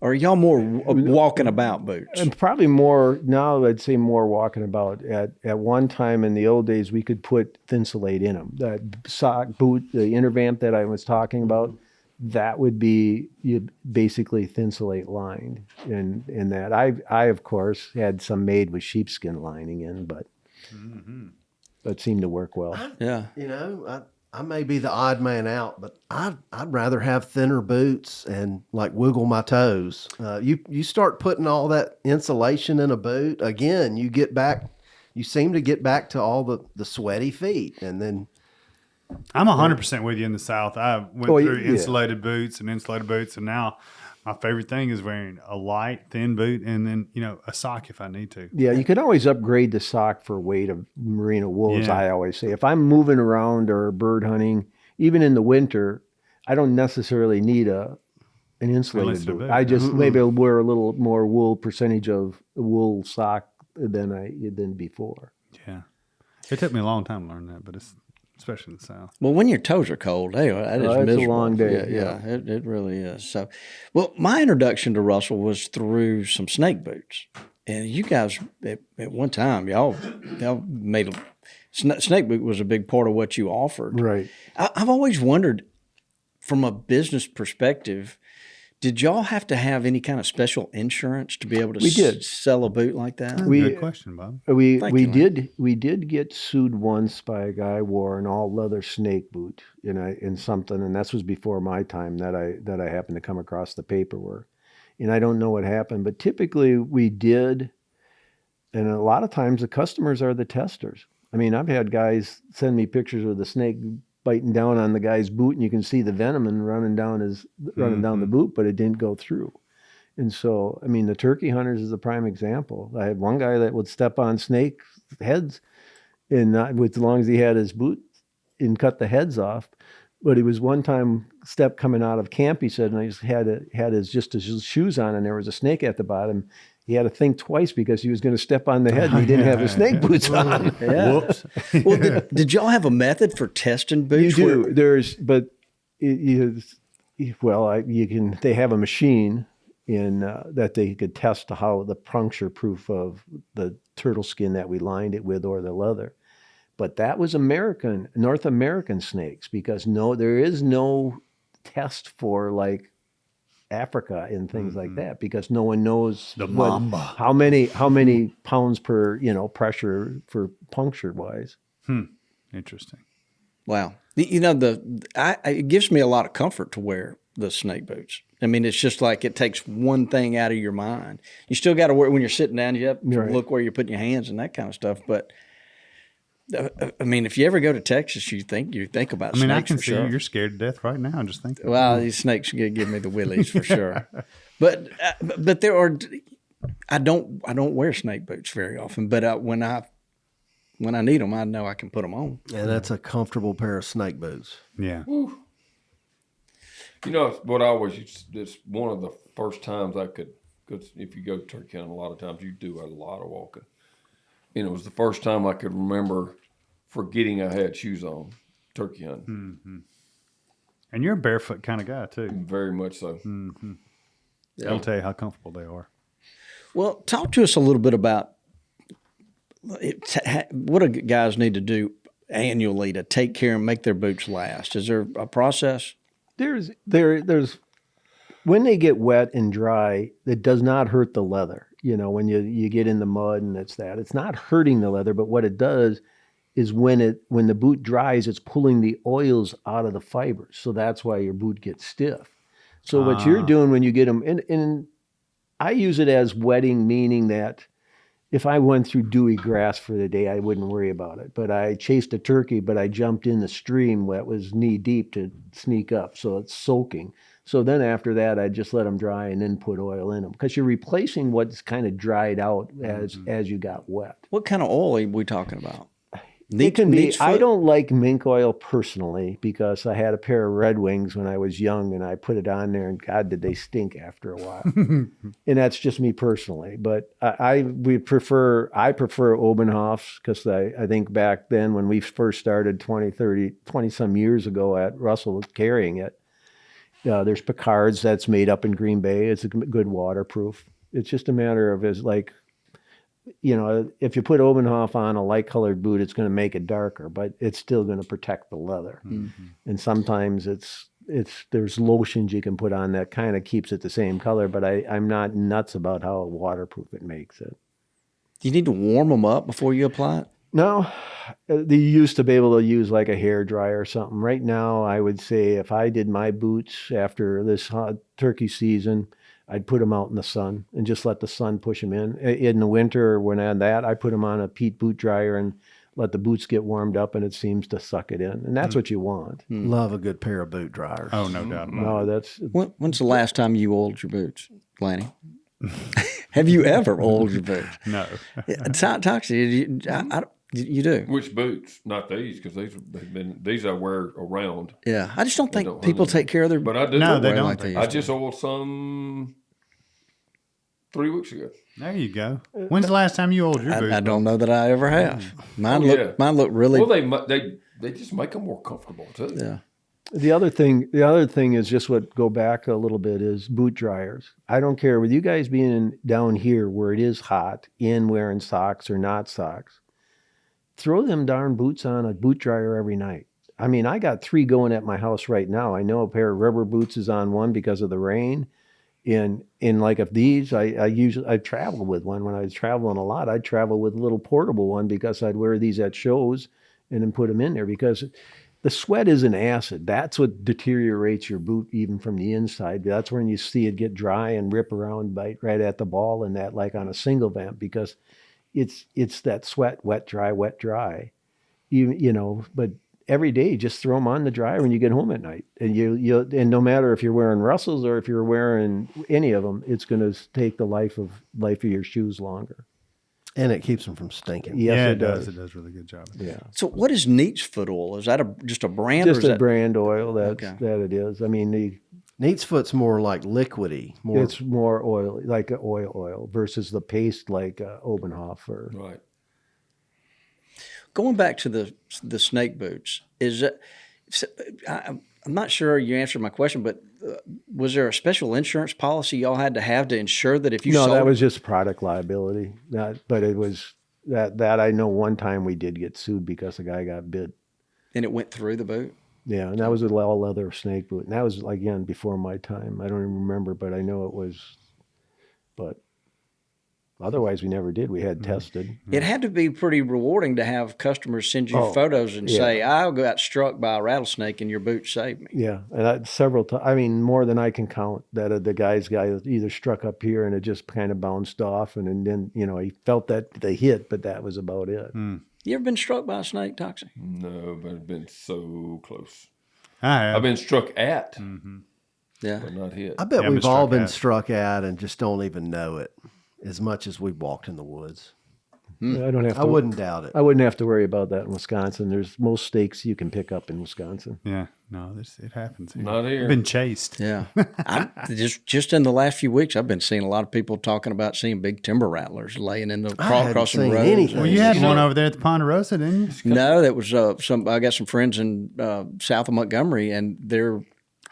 Or are y'all more walking about boots? And probably more, now I'd say more walking about. At one time in the old days, we could put Thinsulate in them. That sock boot, the Intervamp that I was talking about, that would be basically Thinsulate lined. And that I of course, had some made with sheepskin lining in, but that seemed to work well. Yeah. I may be the odd man out, but I'd rather have thinner boots and like wiggle my toes. You start putting all that insulation in a boot, again, you seem to get back to all the sweaty feet. And then I'm 100% with you in the South. I went through yeah. insulated boots, and now my favorite thing is wearing a light, thin boot, and then a sock if I need to. Yeah, you can always upgrade the sock for weight of merino wool, as Yeah. I always say. If I'm moving around or bird hunting, even in the winter, I don't necessarily need an insulated boot. I just maybe I'll wear a little more wool percentage of wool sock than before. Yeah. It took me a long time to learn that, but it's especially in the South. Well, when your toes are cold, hey, that is it's miserable. a long day. Yeah, it really is. So, well, my introduction to Russell was through some snake boots, and you guys at one time y'all made snake boot was a big part of what you offered. Right. I've always wondered, from a business perspective, did y'all have to have any kind of special insurance to be able to We did. sell a boot like that? Good question, Bob. We Thank you, we did get sued once by a guy who wore an all leather snake boot in something, and that was before my time that I happened to come across the paperwork, and I don't know what happened, but typically we did, and a lot of times the customers are the testers. I mean, I've had guys send me pictures of the snake biting down on the guy's boot, and you can see the venom and running down the boot, but it didn't go through. And so, I mean, the turkey hunters is a prime example. I had one guy that would step on snake heads, and not with as long as he had his boot, and cut the heads off. But he was one time coming out of camp, he said, and I just had his shoes on, and there was a snake at the bottom. He had to think twice because he was going to step on the head, and he didn't have his snake boots on. Yeah. Whoops. Well, did y'all have a method for testing boots? You do. They have a machine that they could test how the puncture proof of the turtle skin that we lined it with or the leather. But that was North American snakes, because there is no test for like Africa and things like that, because no one knows how many pounds per pressure for puncture wise. Interesting. Wow. It gives me a lot of comfort to wear the snake boots. I mean, it's just like it takes one thing out of your mind. You still got to wear when you're sitting down. You have to look where you're putting your hands and that kind of stuff. But I mean, if you ever go to Texas, you think about snakes. I can for see sure. you're scared to death right now. Just think. Well, these snakes give me the willies for sure. But there are. I don't wear snake boots very often. But when I need them, I know I can put them on. And that's a comfortable pair of snake boots. Yeah. Whew. What I always, it's one of the first times I could, because if you go turkey hunting, a lot of times you do a lot of walking. And it was the first time I could remember forgetting I had shoes on turkey hunting. Mm-hmm. And you're a barefoot kind of guy too. Very much so. Mm-hmm. Yeah. I'll tell you how comfortable they are. Well, talk to us a little bit about what do guys need to do annually to take care and make their boots last. Is there a process? There's when they get wet and dry, it does not hurt the leather. When you get in the mud and it's not hurting the leather, but what it does is when the boot dries, it's pulling the oils out of the fibers. So that's why your boot gets stiff. So what you're doing when you get them, and I use it as wetting, meaning that if I went through dewy grass for the day, I wouldn't worry about it. But I chased a turkey, but I jumped in the stream that was knee deep to sneak up. So it's soaking. So then after that, I just let them dry and then put oil in them, because you're replacing what's kind of dried out as you got wet. What kind of oil are we talking about? It can be. Neat I foot? don't like mink oil personally, because I had a pair of Red Wings when I was young, and I put it on there, and God, did they stink after a while. And that's just me personally. But I prefer Obenhoff's, because I think back then when we first started 20 some years ago at Russell carrying it, there's Picard's that's made up in Green Bay. It's a good waterproof. It's just a matter of if you put Obenhoff on a light colored boot, it's going to make it darker, but it's still going to protect the leather. Mm-hmm. And sometimes there's lotions you can put on that kind of keeps it the same color, but I'm not nuts about how waterproof it makes it. Do you need to warm them up before you apply it? No, they used to be able to use like a hair dryer or something. Right now, I would say if I did my boots after this hot turkey season, I'd put them out in the sun and just let the sun push them in. In the winter, when I had that, I put them on a peat boot dryer and let the boots get warmed up, and it seems to suck it in, and that's what you want. Love a good pair of boot dryers. Oh, no doubt. No, that's When's the last time you oiled your boots, Lanny? Have you ever oiled your boots? No. Toxic, you do. Which boots? Not these, because these I wear around. Yeah, I just don't think don't people hunt take care of their. But I do. No, they wear don't. like they I used to. just oiled some 3 weeks ago. There you go. When's the last time you oiled your boots? I don't know that I ever have. Mine look really. Well, they just make them more comfortable too. Yeah. the other thing is just what go back a little bit is boot dryers. I don't care with you guys being down here where it is hot, in wearing socks or not socks. Throw them darn boots on a boot dryer every night. I mean, I got 3 going at my house right now. I know a pair of rubber boots is on one because of the rain. And like if these, I travel with one when I was traveling a lot. I'd travel with a little portable one because I'd wear these at shows and then put them in there because the sweat is an acid. That's what deteriorates your boot even from the inside. That's when you see it get dry and rip around, bite right at the ball and that like on a single vamp because it's that sweat, wet, dry. You know, but every day, just throw them on the dryer when you get home at night. And and no matter if you're wearing Russells or if you're wearing any of them, it's going to take the life of your shoes longer. And it keeps them from stinking. Yes, yeah, it does. It does a really good job. Yeah. So what is Neat's foot oil? Is that just a brand? Just or is a that, brand oil that it is. I mean, Neat's foot's more like liquidy. it's more oil, like an oil versus the paste like Obenhoff. Right. Going back to the snake boots, is it? I'm not sure you answered my question, but was there a special insurance policy y'all had to ensure that if you No, sold that was just product liability. But it was that I know one time we did get sued because a guy got bit. and it went through the boot? Yeah, and that was a all leather snake boot. And that was, again, before my time. I don't even remember, but I know it was. But otherwise, we never did. We had tested. It had to be pretty rewarding to have customers send you Oh, photos and yeah. say, "I got struck by a rattlesnake and your boot saved me." Yeah, and several times. I mean, more than I can count. That the guy either struck up here and it just kind of bounced off, and then he felt that the hit, but that was about it. You ever been struck by a snake, Toxic? No, but I've been so close. I have. I've been struck at, Yeah. but not hit. I bet Yeah, I've we've been all struck been at. struck at and just don't even know it as much as we've walked in the woods. I don't have. To, I wouldn't doubt it. I wouldn't have to worry about that in Wisconsin. There's most stakes you can pick up in Wisconsin. Yeah, no, it happens. Here. Not here. I've been chased. Yeah. I just in the last few weeks, I've been seeing a lot of people talking about seeing big timber rattlers laying in the hadn't crossing seen roads. anything. Well, you had one over there at the Ponderosa, didn't you? No, that was I got some friends in south of Montgomery, and they're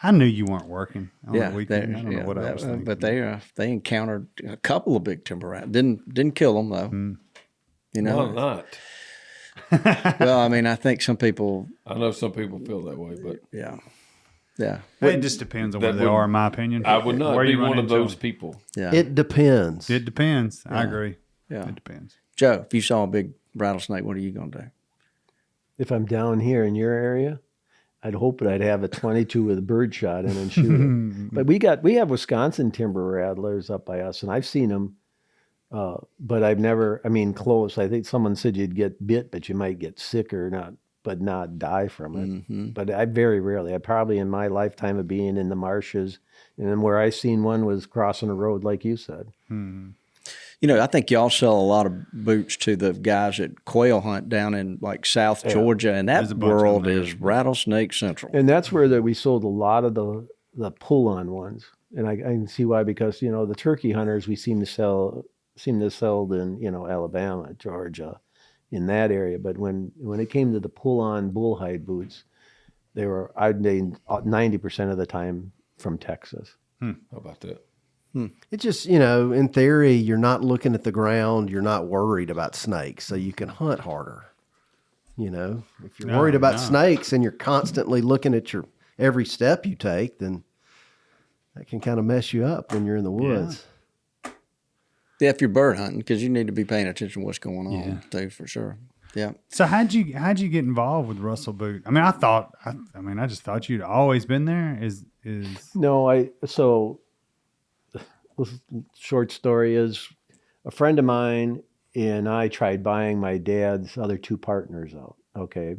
I knew you weren't working on yeah, the weekend. I don't know what I was thinking. but they encountered a couple of big timber rattlers. Didn't kill them though. You know, No, not. well, I mean, I think some people, I know some people feel that way, but yeah. It just depends on that where they would- are, in my opinion. I would not Where be you run one of into those them. people. Yeah. It depends. It depends. I agree. Yeah. It depends. Joe, if you saw a big rattlesnake, what are you going to do? If I'm down here in your area, I'd hope that I'd have a 22 with a bird shot in and shoot it. But we have Wisconsin timber rattlers up by us, and I've seen them. But I've never, I mean, close. I think someone said you'd get bit, but you might get sick or not die from it. But I very rarely. I probably in my lifetime of being in the marshes, and then where I seen one was crossing a road, like you said. You know, I think y'all sell a lot of boots to the guys that quail hunt down in like South Georgia, and There's that a bunch of world them there. is rattlesnake central. And that's where we sold a lot of the pull-on ones. And I can see why, because, the turkey hunters we seem to sell in, Alabama, Georgia, in that area. But when it came to the pull-on bullhide boots, they were, I'd say 90% of the time from Texas. How about that? It just, in theory, you're not looking at the ground. You're not worried about snakes, so you can hunt harder. If you're worried about snakes and you're constantly looking at your every step you take, then that can kind of mess you up when you're in the woods. Yeah, if you're bird hunting, because you need to be paying attention to what's going on, too, for sure. Yeah. So how'd you get involved with Russell Boot? I mean, I just thought you'd always been there. No, so the short story is a friend of mine and I tried buying my dad's other 2 partners out. Okay.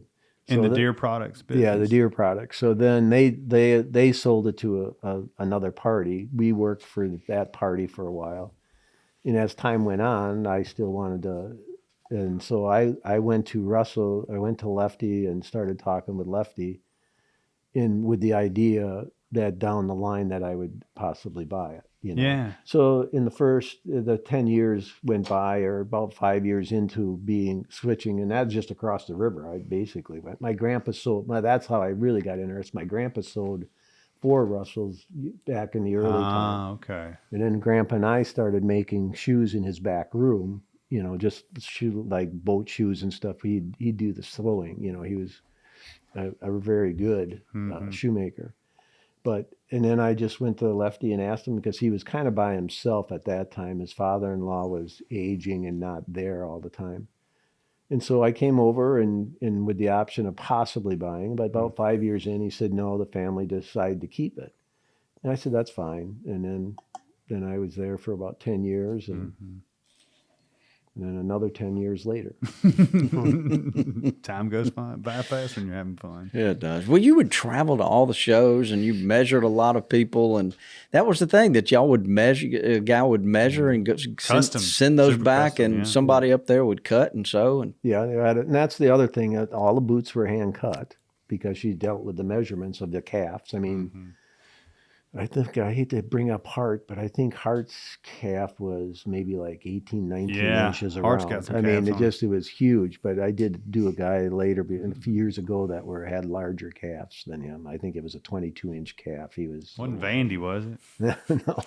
In So the deer products business. Yeah, the deer products. So then they sold it to another party. We worked for that party for a while. And as time went on, I still wanted to, and so I went to Russell, I went to Lefty and started talking with Lefty with the idea that down the line that I would possibly buy it. Yeah. So in the 10 years went by, or about 5 years into switching, and that's just across the river. I basically went. My grandpa sold. That's how I really got interested. My grandpa sold 4 Russells back in the early time. Okay. And then Grandpa and I started making shoes in his back room. Just like boat shoes and stuff. He'd do the sewing. He was a very good shoemaker. And then I just went to Lefty and asked him, because he was kind of by himself at that time. His father-in-law was aging and not there all the time. And so I came over and with the option of possibly buying, but about 5 years in, he said, no, the family decided to keep it. And I said, that's fine. And then I was there for about 10 years and then another 10 years later. Time goes by fast when you're having fun. Yeah, it does. Well, you would travel to all the shows and you measured a lot of people. And that was the thing that y'all would measure. A guy would measure and send those Super back custom, and somebody up there would cut and sew. And Yeah, and that's the other thing. All the boots were hand cut because she dealt with the measurements of the calves. I mean, I hate to bring up Hart, but I think Hart's calf was maybe like 18, 19 inches around. Hart's got some calves on. It was huge, but I did do a guy later, a few years ago, that had larger calves than him. I think it was a 22-inch calf. Wasn't Vandy, was it? No.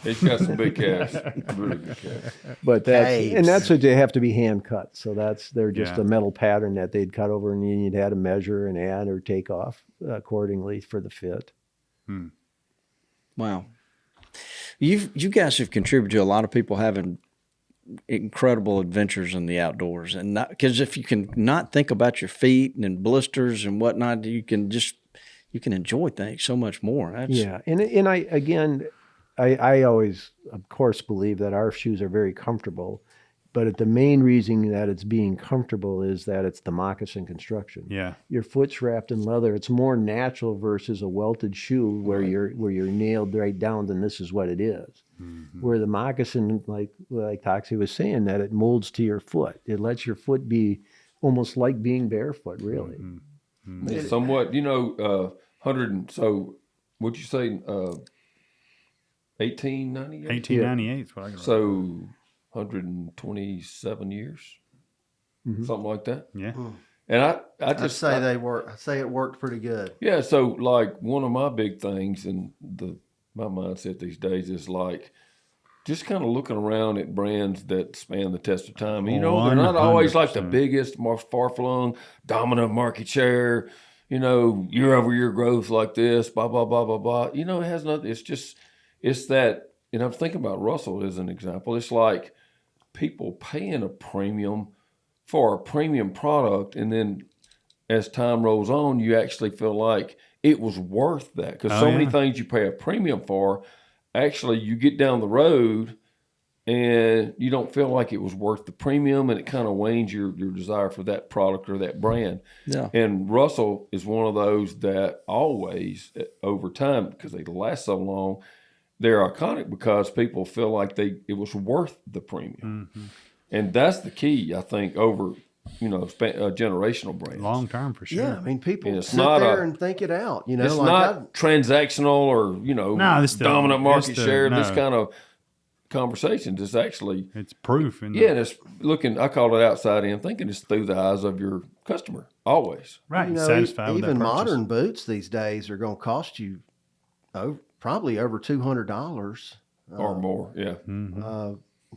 He's got some big calves, really good calves. But that's what they have to be hand cut. So they're just Yeah. a metal pattern that they'd cut over, and you'd had to measure and add or take off accordingly for the fit. wow. You guys have contributed to a lot of people having incredible adventures in the outdoors, and because if you can not think about your feet and blisters and whatnot, you can enjoy things so much more. And I always, of course, believe that our shoes are very comfortable, but the main reason that it's being comfortable is that it's the moccasin construction. Yeah. Your foot's wrapped in leather. It's more natural versus a welted shoe where you're nailed right down, and this is what it is. Where the moccasin, like Toxie was saying, that it molds to your foot. It lets your foot be almost like being barefoot, really. It's somewhat, 100 and so, what'd you say, 1898? 1898 is what I can remember. So 127 years, something like that. Yeah. And I I'd just say it worked pretty good. Yeah, so like one of my big things and my mindset these days is like just kind of looking around at brands that span the test of time. They're not always like the 100%. biggest, most far-flung, dominant market share, year-over-year growth like this, blah, blah, blah, blah, blah. It has nothing. It's that, and I'm thinking about Russell as an example. It's like people paying a premium for a premium product, and then as time rolls on, you actually feel like it was worth that. Because many things you pay a premium for, actually you get down the road and you don't feel like it was worth the premium, and it kind of wanes your desire for that product or that brand. Yeah. And Russell is one of those that always, over time, because they last so long, they're iconic because people feel like it was worth the premium. And that's the key, I think, over generational brands. Long term for sure. Yeah, I mean, people And it's sit not there and think it out. It's not transactional or dominant market share. This kind of conversations. It's actually It's proof. and it's looking. I call it outside in thinking. It's through the eyes of your customer always. Right. Satisfied with that even purchase. modern boots these days are going to cost you probably over $200 Or more, yeah.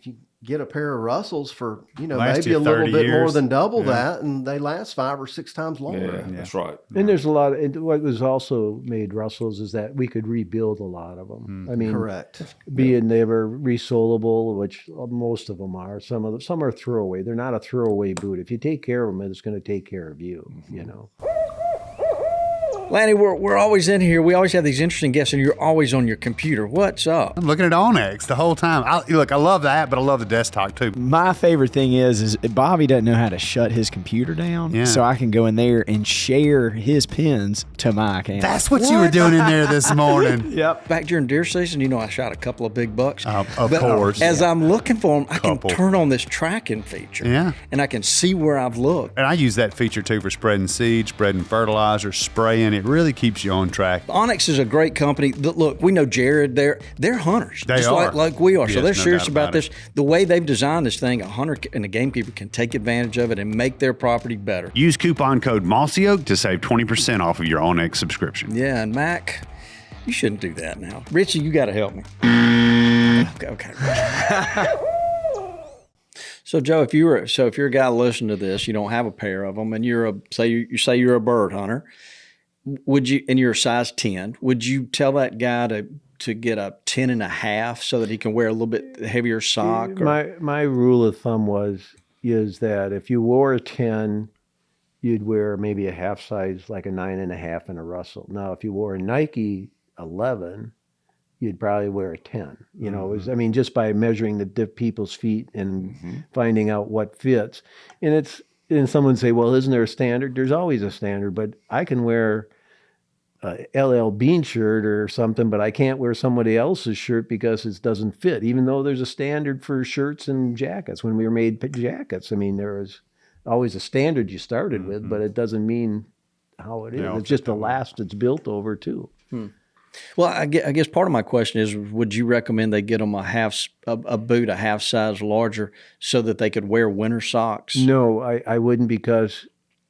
You get a pair of Russells for Last maybe you a little 30 bit more years. than double that, and they last 5 or 6 times longer. Yeah, that's right. And there's a lot what was also made Russells is that we could rebuild a lot of them. I mean, Correct. being they were resolable, which most of them are. Some are throwaway. They're not a throwaway boot. If you take care of them, it's going to take care of you. Lanny, we're always in here. We always have these interesting guests, and you're always on your computer. What's up? I'm looking at Onyx the whole time. I love that, but I love the desktop too. My favorite thing is Bobby doesn't know how to shut his computer down, Yeah. so I can go in there and share his pins to my account. That's what you were doing in there this morning. Yep. Back during deer season, I shot a couple of big bucks. Of But course. As I'm looking for them, I can Couple. turn on this tracking feature. Yeah. And I can see where I've looked. And I use that feature too for spreading seeds, spreading fertilizer, spraying. It really keeps you on track. Onyx is a great company. Look, we know Jared. They're hunters, They just are. like we are. So Yes, they're no serious doubt about about this. it. The way they've designed this thing, a hunter and a gamekeeper can take advantage of it and make their property better. Use coupon code Mossy Oak to save 20% off of your Onyx subscription. Yeah, and Mac, you shouldn't do that now. Richie, you got to help me. Okay. So Joe, if you're a guy listening to this, you don't have a pair of them, and you're a bird hunter, would you? And you're a size 10. Would you tell that guy to get a 10.5 so that he can wear a little bit heavier sock? Or? My rule of thumb is that if you wore a 10, you'd wear maybe a half size, like a 9.5 in a Russell. Now, if you wore a Nike 11, you'd probably wear a 10. You know, just by measuring the people's feet and finding out what fits. And someone say, well, isn't there a standard? There's always a standard, but I can wear a LL Bean shirt or something, but I can't wear somebody else's shirt because it doesn't fit, even though there's a standard for shirts and jackets. When we were made jackets, there was always a standard you started with, but it doesn't mean how it is. It's just the last it's built over too. Well, I guess part of my question is, would you recommend they get them a boot a half size larger so that they could wear winter socks? No, I wouldn't, because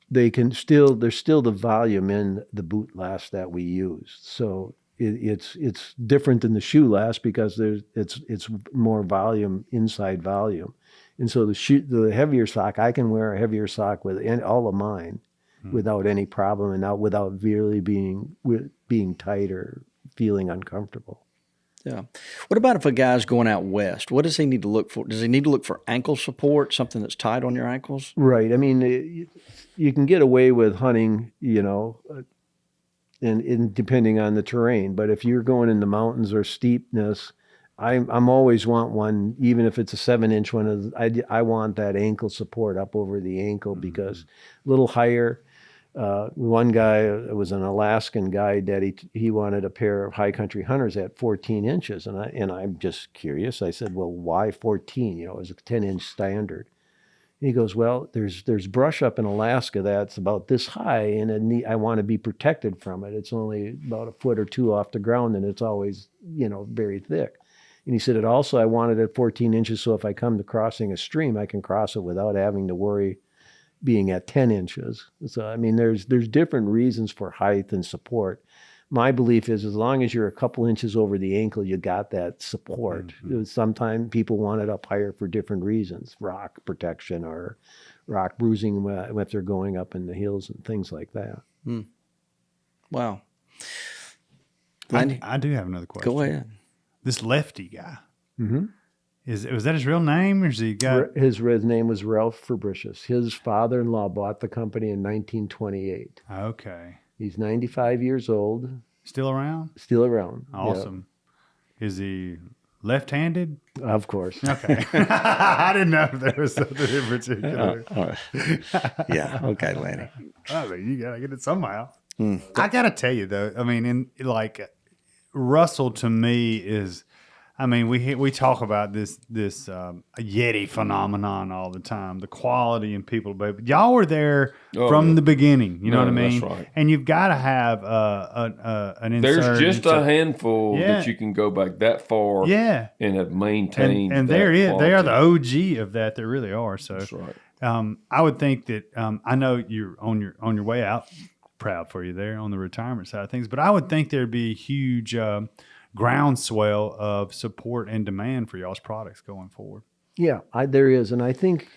there's still the volume in the boot last that we use. So it's different than the shoe last because it's more volume, inside volume. And so the heavier sock, I can wear a heavier sock with all of mine without any problem, and without really being tight or feeling uncomfortable. Yeah. What about if a guy's going out west? What does he need to look for? Does he need to look for ankle support, something that's tight on your ankles? Right. You can get away with hunting, and depending on the terrain. But if you're going in the mountains or steepness, I'm always want one, even if it's a 7-inch one. I want that ankle support up over the ankle, because a little higher. One guy, it was an Alaskan guide, that he wanted a pair of high country hunters at 14 inches. And I'm just curious. I said, well, why 14? It was a 10-inch standard. And he goes, well, there's brush up in Alaska that's about this high, and I want to be protected from it. It's only about a foot or two off the ground, and it's always, very thick. And he said, I wanted it at 14 inches, so if I come to crossing a stream, I can cross it without having to worry being at 10 inches. So, there's different reasons for height and support. My belief is, as long as you're a couple inches over the ankle, you got that support. Sometimes people want it up higher for different reasons, rock protection or rock bruising if they're going up in the hills and things like that. Wow. I do have another question. Go ahead. This Lefty guy, was that his real name, or is he got? His name was Ralph Fabricius. His father-in-law bought the company in 1928. Okay. He's 95 years old. Still around? Still around. Awesome. Yep. Is he left-handed? Of course. Okay. I didn't know if there was something in particular. Yeah. Okay, Lanny. You got to get it somehow. I got to tell you, though, Russell to me is, we talk about this Yeti phenomenon all the time, the quality in people, but y'all were there from the beginning. You know what I mean? That's right. And you've got to have an insert. There's just a handful that you can go back that far, and have maintained. And they are the OG of that. They really are. So that's right. I would think that I know you're on your way out. Proud for you there on the retirement side of things, but I would think there'd be a huge groundswell of support and demand for y'all's products going forward. Yeah, there is, and I think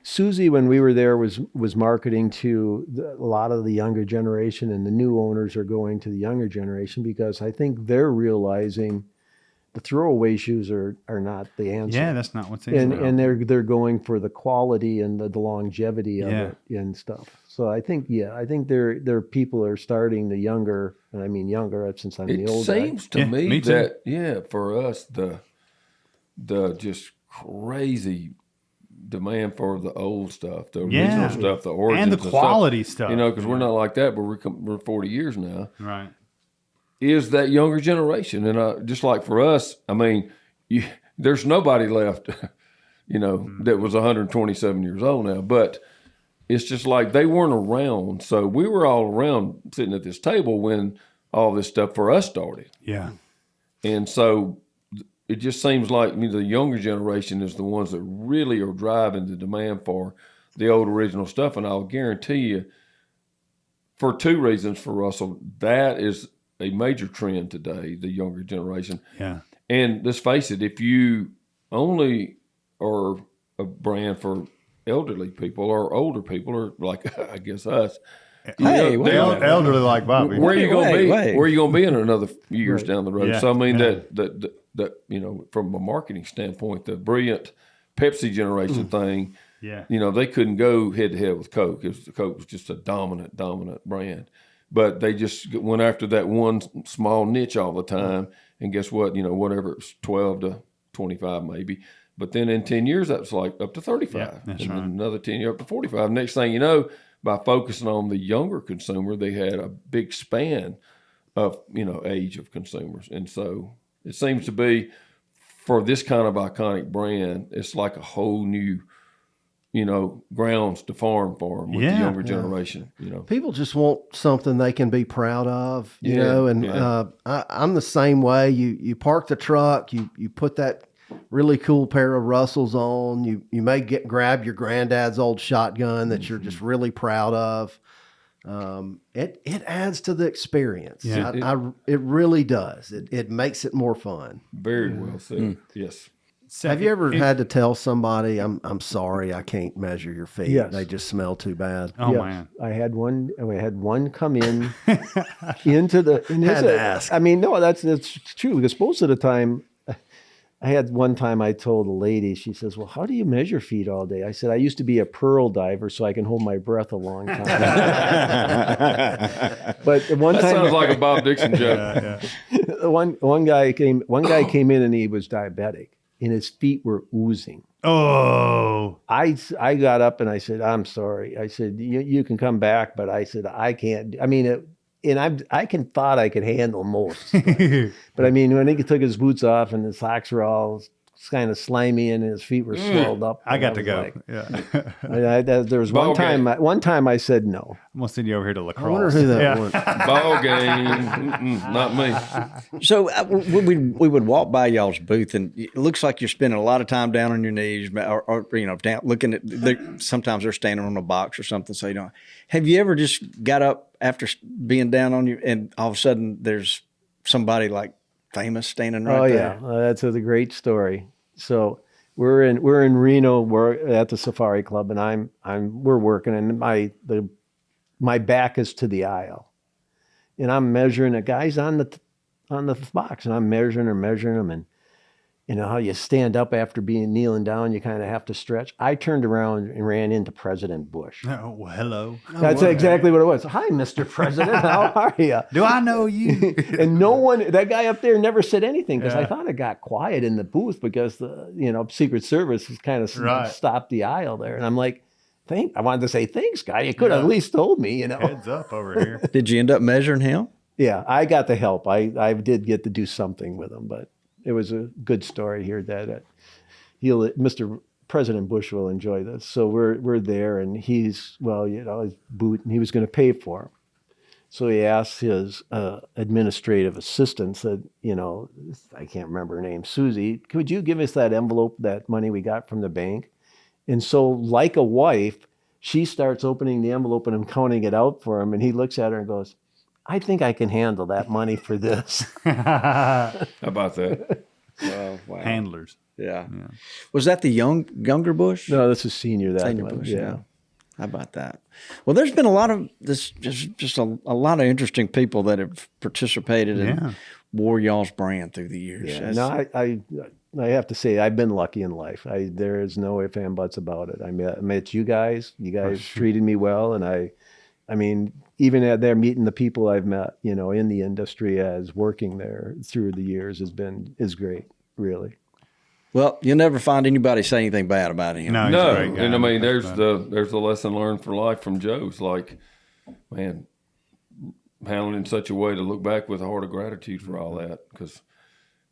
Susie, when we were there, was marketing to a lot of the younger generation, and the new owners are going to the younger generation, because I think they're realizing the throwaway shoes are not the answer. Yeah, that's not what's in and they're going for the quality and the longevity of it and stuff. So I think there people are starting the younger, and I mean younger since I'm the It old guy. seems to me me too. that for us the just crazy demand for the old stuff, the original stuff, the origins, and the quality stuff. You know, because we're not like that, but we're 40 years now. Right. Is that younger generation, and just like for us, I mean, there's nobody left, you know, that was 127 years old now, but it's just like they weren't around. So we were all around sitting at this table when all this stuff for us started. Yeah. And so it just seems like the younger generation is the ones that really are driving the demand for the old original stuff. And I'll guarantee you, for two reasons for Russell, that is a major trend today, the younger generation. Yeah. And let's face it, if you only are a brand for elderly people or older people, or like I guess us, Hey, wait a minute. Elderly like Bobby. where are you going to be? Wait. Where are you going to be in another years down the road? Yeah. So I mean Yeah. that you know, from a marketing standpoint, the brilliant Pepsi generation thing, Yeah. you know, they couldn't go head to head with Coke. Coke was just a dominant brand, but they just went after that one small niche all the time. And guess what? You know, whatever, it was 12 to 25 maybe. But then in 10 years, that was like up to 35. Yeah, that's and right. then another 10 years up to 45. Next thing you know, by focusing on the younger consumer, they had a big span of, you know, age of consumers. And so it seems to be, for this kind of iconic brand, it's like a whole new, you know, grounds to farm for them with the younger generation, you know. People just want something they can be proud of, you Yeah, know, and yeah. I'm the same way. You park the truck, you put that really cool pair of Russells on, you may grab your granddad's old shotgun that you're just really proud of. It adds to the experience. Yeah. It really does. It makes it more fun. Very well said. Yes. Have you ever had to tell somebody, I'm sorry, I can't measure your feet? Yes. They just smell too bad. Oh, Yes. man. I had one come in into the. And Had to ask. I mean, no, that's true, because most of the time, I had one time I told a lady, she says, "Well, how do you measure feet all day?" I said, "I used to be a pearl diver, so I can hold my breath a long time." But one That time, sounds like a Bob Dixon joke. one guy came in and he was diabetic, and his feet were oozing. Oh. I got up and I said, "I'm sorry." I said, you can come back, but I said, I can't. I mean, I thought I could handle most. But I mean, when he took his boots off and his socks were all kind of slimy and his feet were swelled up. I got to was go. like- Yeah. there was one Ball time. game. One time I said no. I'm going to send you over here to lacrosse. I wonder who that Yeah. was. Ball game. Not me. So we would walk by y'all's booth, and it looks like you're spending a lot of time down on your knees, or you know, down looking at. Sometimes they're standing on a box or something. So you don't. Have you ever just got up after being down on you, and all of a sudden there's somebody like famous standing right there? Oh yeah, that's a great story. So we're in Reno. We're at the Safari Club, and we're working, and my back is to the aisle, and I'm measuring. A guy's on the box, and I'm measuring him, and you know how you stand up after kneeling down, you kind of have to stretch. I turned around and ran into President Bush. Oh, well, hello. That's exactly what it was. "Hi, Mr. President, how are you?" Do I know you? And that guy up there never said anything, because I thought it got quiet in the booth because the Secret Service was kind of stopped the aisle there. And I'm like, I wanted to say, "Thanks, guy. You could have at least told me, Heads up over here. Did you end up measuring him? Yeah, I got the help. I did get to do something with him, but it was a good story here that Mr. President Bush will enjoy this. So we're there, and he's, his boot, and he was going to pay for him. So he asked his administrative assistant, said, I can't remember her name, Susie, could you give us that envelope, that money we got from the bank? And so, like a wife, she starts opening the envelope and I'm counting it out for him. And he looks at her and goes, "I think I can handle that money for this." How about that? Wow. Handlers. Yeah. Was that the younger Bush? No, this is senior. Senior Bush. Yeah. How about that? Well, there's been a lot of just a lot of interesting people that have participated and wore y'all's brand through the years. Yeah. No, I have to say, I've been lucky in life. There is no ifs and buts about it. I met you guys. You guys treated me well, and I mean, even at there meeting the people I've met, you know, in the industry as working there through the years is great, really. Well, you'll never find anybody say anything bad about him. No, he's No, a great guy. and I mean, there's the lesson learned for life from Joe's. Like, man, handling in such a way to look back with a heart of gratitude for all that, because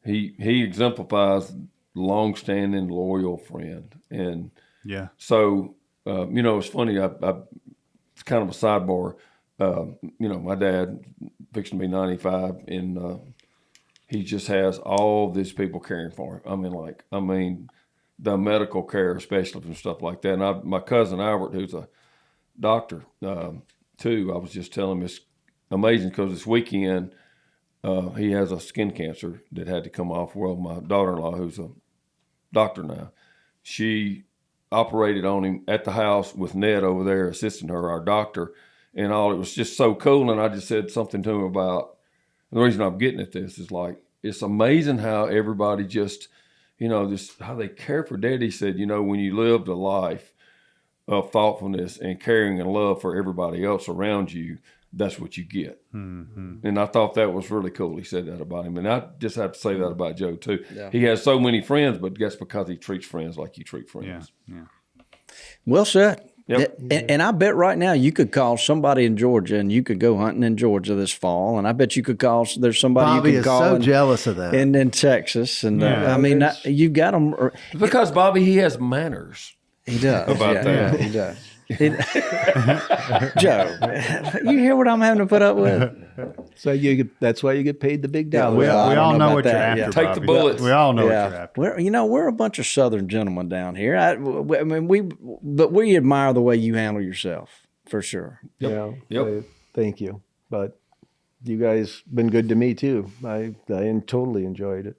he exemplifies long-standing, loyal friend. And Yeah. so, you know, it's funny. It's kind of a sidebar. You know, my dad fixing to be 95, and he just has all these people caring for him. I mean, the medical care specialist and stuff like that. And my cousin Albert, who's a doctor too, I was just telling him it's amazing because this weekend he has a skin cancer that had to come off. Well, my daughter-in-law, who's a doctor now, she operated on him at the house with Ned over there assisting her, our doctor, and all. It was just so cool. And I just said something to him about, the reason I'm getting at this is like, it's amazing how everybody just, you know, just how they care for Dad. He said, you know, when you lived a life of thoughtfulness and caring and love for everybody else around you, that's what you get. Mm-hmm. And I thought that was really cool. He said that about him. And I just have to say that about Joe too. Yeah. He has so many friends, but that's because he treats friends like you treat friends. Yeah. Well said. Yep. And I bet right now you could call somebody in Georgia, and you could go hunting in Georgia this fall. And I bet you could call. There's somebody Bobby you could is call. so jealous of that. And in Texas, and I mean, you got them. Because Bobby, he has manners. He does. About that. Yeah, he does. Joe, you hear what I'm having to put up with? So that's why you get paid the big Yeah, dollar. We all know what you're that, after. yeah. Take the Bobby. bullets. We all know what you're after. We're a bunch of Southern gentlemen down here. I mean, we admire the way you handle yourself, for sure. Yeah. Yep. Thank you. But you guys been good to me too. I totally enjoyed it.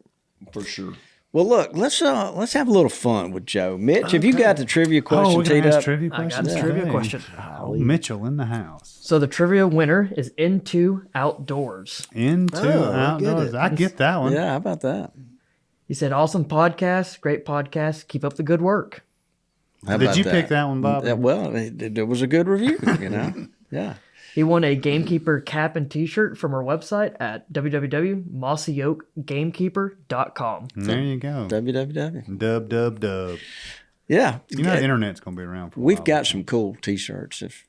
For sure. Well, look, let's have a little fun with Joe. Mitch, have you got the trivia question we're teed gonna ask up? trivia I questions got the trivia today. question. Oh, Mitchell in the house. So the trivia winner is Into Outdoors. Into outdoors. I get that one. Yeah, how about that? He said, awesome podcast, great podcast, keep up the good work. How Did about you pick that one, Bob? Well, it was a good review, you know? Yeah. He won a Gamekeeper cap and t-shirt from our website at www.mossyoakgamekeeper.com. There you go. www. Dub. Yeah. You know, the internet's going to be around for a We've while. got some cool T-shirts. If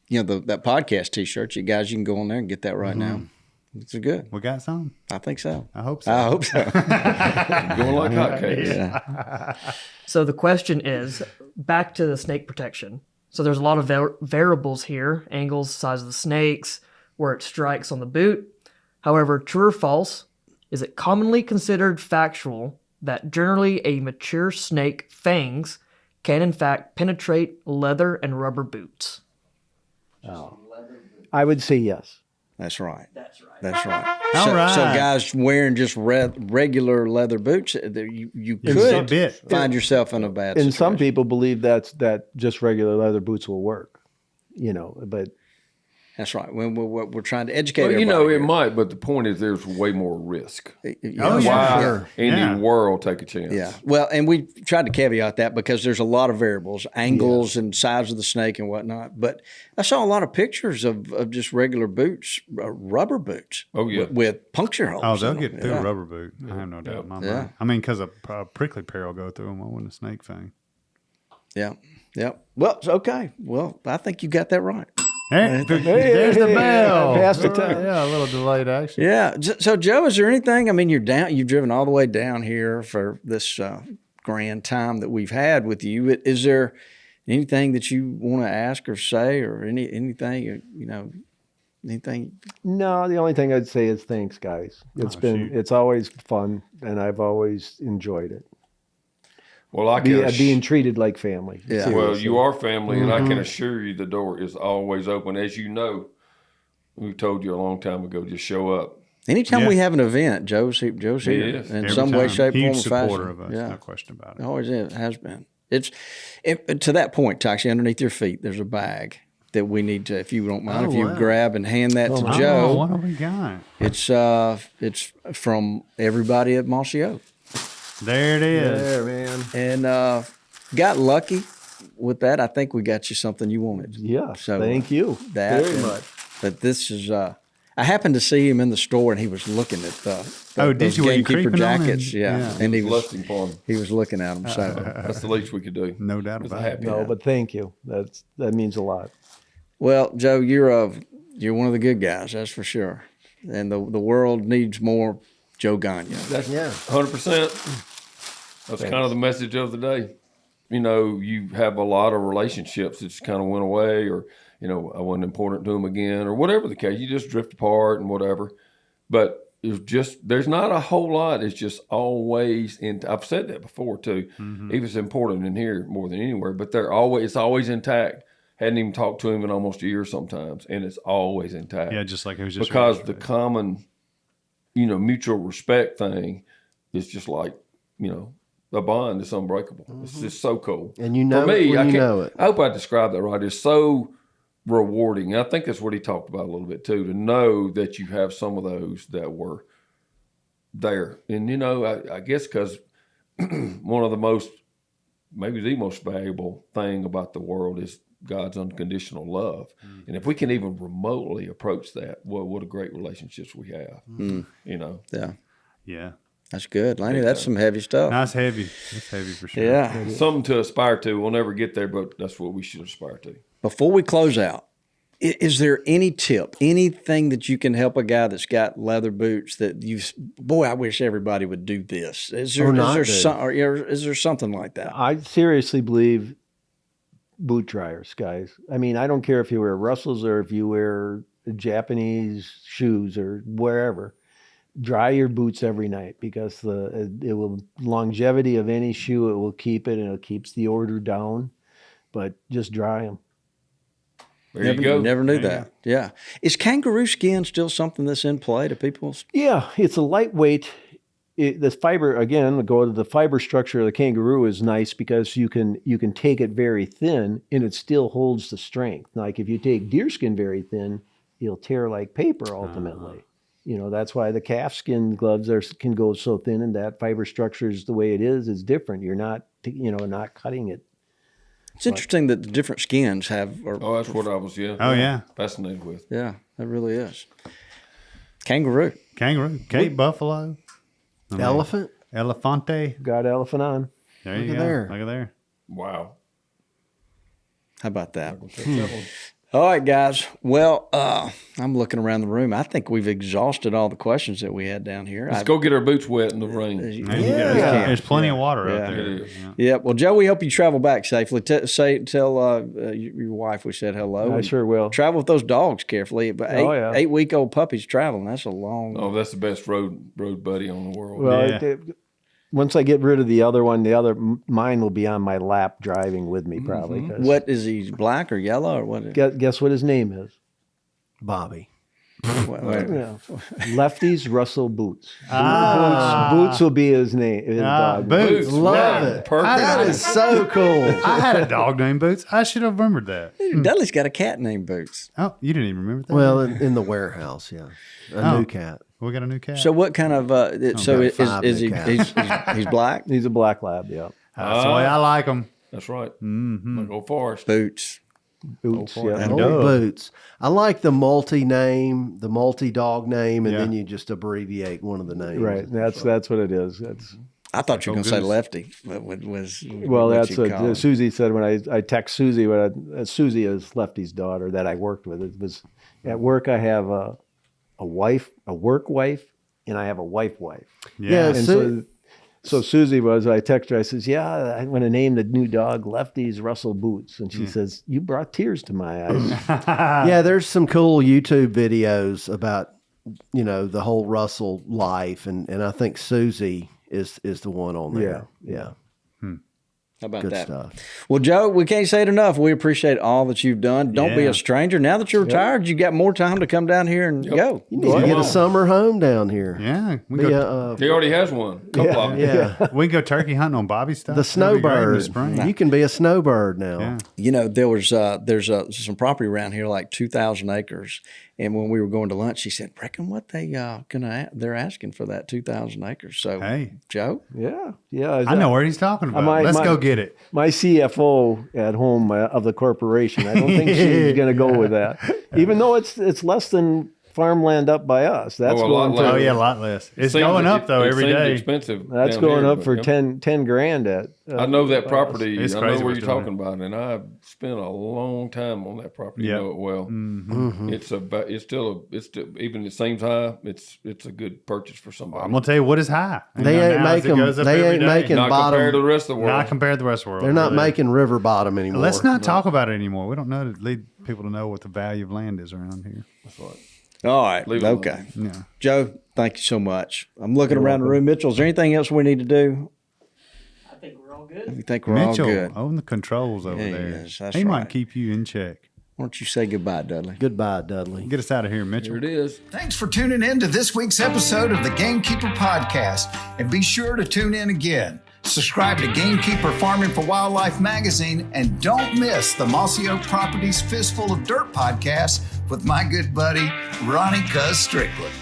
you know that podcast T-shirts, you guys, you can go on there and get that right now. It's good. We got some. I think so. I hope so. I hope so. Going like hotcakes. Yeah. So the question is, back to the snake protection. So there's a lot of variables here, angles, size of the snakes, where it strikes on the boot. However, true or false, is it commonly considered factual that generally a mature snake fangs can in fact penetrate leather and rubber boots? I would say yes. That's right. That's right. That's right. All So right. guys wearing just regular leather boots, you a could bit. find yourself in a bad And situation. some people believe that just regular leather boots will work, you know, but That's right. When we're trying to educate Well, you everybody know, it here. might, but the point is there's way more risk. Yeah. Oh, yeah. Why Sure. in Yeah. the world take a chance? Yeah. Well, and we tried to caveat that because there's a lot of variables, angles and size of the snake and whatnot. But I saw a lot of pictures of just regular boots, rubber boots. Oh, yeah. With puncture holes. Oh, they'll in get them. through Yeah. a rubber boot. I have no doubt in my Yeah. mind. I mean, because a prickly pear will go through them. Why wouldn't a snake fang? Yeah. Yeah. Well, okay. Well, I think you got that right. Hey, there's the bell. Pass the time. Yeah, a little delayed action. Yeah. So, Joe, is there anything? I mean, you've driven all the way down here for this grand time that we've had with you. Is there anything that you want to ask or say, or anything? Anything? No, the only thing I'd say is thanks, guys. It's always fun, and I've always enjoyed it. Well, I can Being treated like family. Yeah. seriously. well, you are family, and I can assure you the door is always open. As you know, we told you a long time ago, just show up. Anytime Yeah. we have an event, Joe's here is. in Every some way, time. shape, Huge form, or fashion. supporter of us, Yeah, no question about it. always has been. To that point, Toxie, underneath your feet, there's a bag that we need to, if you don't mind, Oh, wow. grab and hand that to Oh, Joe. what do we got? It's from everybody at Mossy Oak, There it is. There, man. and got lucky. with that, I think we got you something you wanted. Yeah, So thank you that very and- much. But this is, I happened to see him in the store, and he was looking at did those you? Were you Gamekeeper creeping on him? jackets. Yeah. and he was lusting for him. he was looking at them. So, That's the least we could do. No doubt It's a about it. happy No, hour. but thank you. That means a lot. well, Joe, you're one of the good guys, that's for sure. And the world needs more Joe Gonyo. That's Yeah. 100%. That's kind of the message of the day. You know, you have a lot of relationships that just kind of went away, or, you know, I wasn't important to them again, or whatever the case. You just drift apart and whatever. But it's just, there's not a whole lot. It's just always I've said that before too. Even it's important in here more than anywhere, but it's always intact. Hadn't even talked to him in almost a year sometimes, and it's always intact. Yeah, just like it was just because the common, mutual respect thing is just like, a bond is unbreakable. It's just so cool. And you know For me, it when you know it. I hope I described that right. It's so rewarding. And I think that's what he talked about a little bit too, to know that you have some of those that were there. And, I guess because one of the most, maybe the most valuable thing about the world is God's unconditional love. And if we can even remotely approach that, what a great relationships we have, Yeah, Yeah. that's good. Laney, that's some heavy stuff. That's heavy. That's heavy for sure. Yeah. Something to aspire to. We'll never get there, but that's what we should aspire to. Before we close out, is there any tip, anything that you can help a guy that's got leather boots that I wish everybody would do this? Is there something like that? I seriously believe boot dryers, guys. I mean, I don't care if you wear Russells or if you wear Japanese shoes or wherever. Dry your boots every night, because it will longevity of any shoe, it will keep it, and it keeps the odor down. But just dry them. There you go. Never knew that. Yeah. Is kangaroo skin still something that's in play to people? Yeah, it's a lightweight. The fiber, again, go to the fiber structure of the kangaroo is nice because you can take it very thin and it still holds the strength. Like if you take deerskin very thin, it'll tear like paper ultimately. That's why the calf skin gloves can go so thin, and that fiber structure is the way it is different. You're not, not cutting it. It's interesting that the different skins have. That's what I was, fascinated with. Yeah, that really is. Kangaroo. Cape buffalo. Elephant. Elefante. Got elephant on. There you Look go. at there. Look at there. Wow. How about that? All right, guys. Well, I'm looking around the room. I think we've exhausted all the questions that we had down here. Let's go get our boots wet in the rain. There you go. There's plenty of water out there. It is. Yeah. Well, Joe, we hope you travel back safely. Tell your wife we said hello. I sure will. Travel with those dogs carefully. But 8-week-old puppies traveling, that's a long. Oh, that's the best road buddy on the world. Well, once I get rid of the other one, mine will be on my lap driving with me probably. What is he, black or yellow or what? Guess what his name is? Bobby. Yeah. Lefty's Russell Boots. Boots will be his name. His dog. Boots. Love it. Perfect. That is so cool. I had a dog named Boots. I should have remembered that. Dudley's got a cat named Boots. Oh, you didn't even remember that? Well, in the warehouse, yeah. A new cat. We got a new cat. So what kind of? Is he? new He's black. He's a black lab. Yeah. That's the way I like them. That's right. Like Old Forest. Boots. Boots. Yeah. And Old Doug. Boots. I like the multi-name, the multi-dog name, and Yeah. then you just abbreviate one of the names. Right. That's what it is. That's I thought you were going to say Goose. Lefty. well. That's what Susie said when I text Susie. Susie is Lefty's daughter that I worked with. It was at work. I have a work wife, and I have a wife. Yeah, And so Susie I texted her, I says, yeah, I'm going to name the new dog Lefty's Russell Boots. And she says, you brought tears to my eyes. Yeah, there's some cool YouTube videos about, the whole Russell life. And I think Susie is the one on there. Yeah. How about Good that? stuff. Well, Joe, we can't say it enough. We appreciate all that you've done. Don't be Yeah. a stranger. Now that you're retired, you got more time to come down here and go. You need to get a summer home down here. Yeah. We Be go, He already has one. Couple of them. yeah. we can go turkey hunting on Bobby's stuff. The That'd be great in the snowbird. spring. You can be a snowbird now. Yeah. You know, there's some property around here, like 2,000 acres. And when we were going to lunch, she said, "Reckon what they're asking for that 2,000 acres." So, Hey. Joe, Yeah. I know where he's talking about. Let's go get get it. My CFO at home of the corporation, I don't think she's going to go with that. Even though it's less than farmland up by us. That's a going lot for, less. Oh yeah, a lot less. It's going up though every seems day. Expensive. That's down going here, up for but, 10 grand at. I know that property. It's I crazy know where what's you're doing talking about, and I've spent a long time on that property. Yep. You know it well. It's still even it seems high. It's a good purchase for somebody. I'm gonna tell you what is high. And They ain't now as it making. goes up They every ain't day, making not bottom. compared to the rest of the world. not compared to the rest of the world. They're not really. making river bottom anymore. Let's not talk about it anymore. We don't know to lead people to know what the value of land is around here. That's right. All right. Leave it Okay. alone. Yeah. Joe, thank you so much. I'm looking around the room. Mitchell, is there anything else we need to do? I think we're all good. You think we're Mitchell all good? own the controls over Yeah, there. yes, that's he might right. keep you in check. Why don't you say goodbye, Dudley? Goodbye, Dudley. Get us out of here, Mitchell. Here it is. Thanks for tuning in to this week's episode of the Gamekeeper Podcast. And be sure to tune in again. Subscribe to Gamekeeper Farming for Wildlife magazine and don't miss the Mossy Oak Properties Fistful of Dirt podcast with my good buddy, Ronnie Cuz Strickland.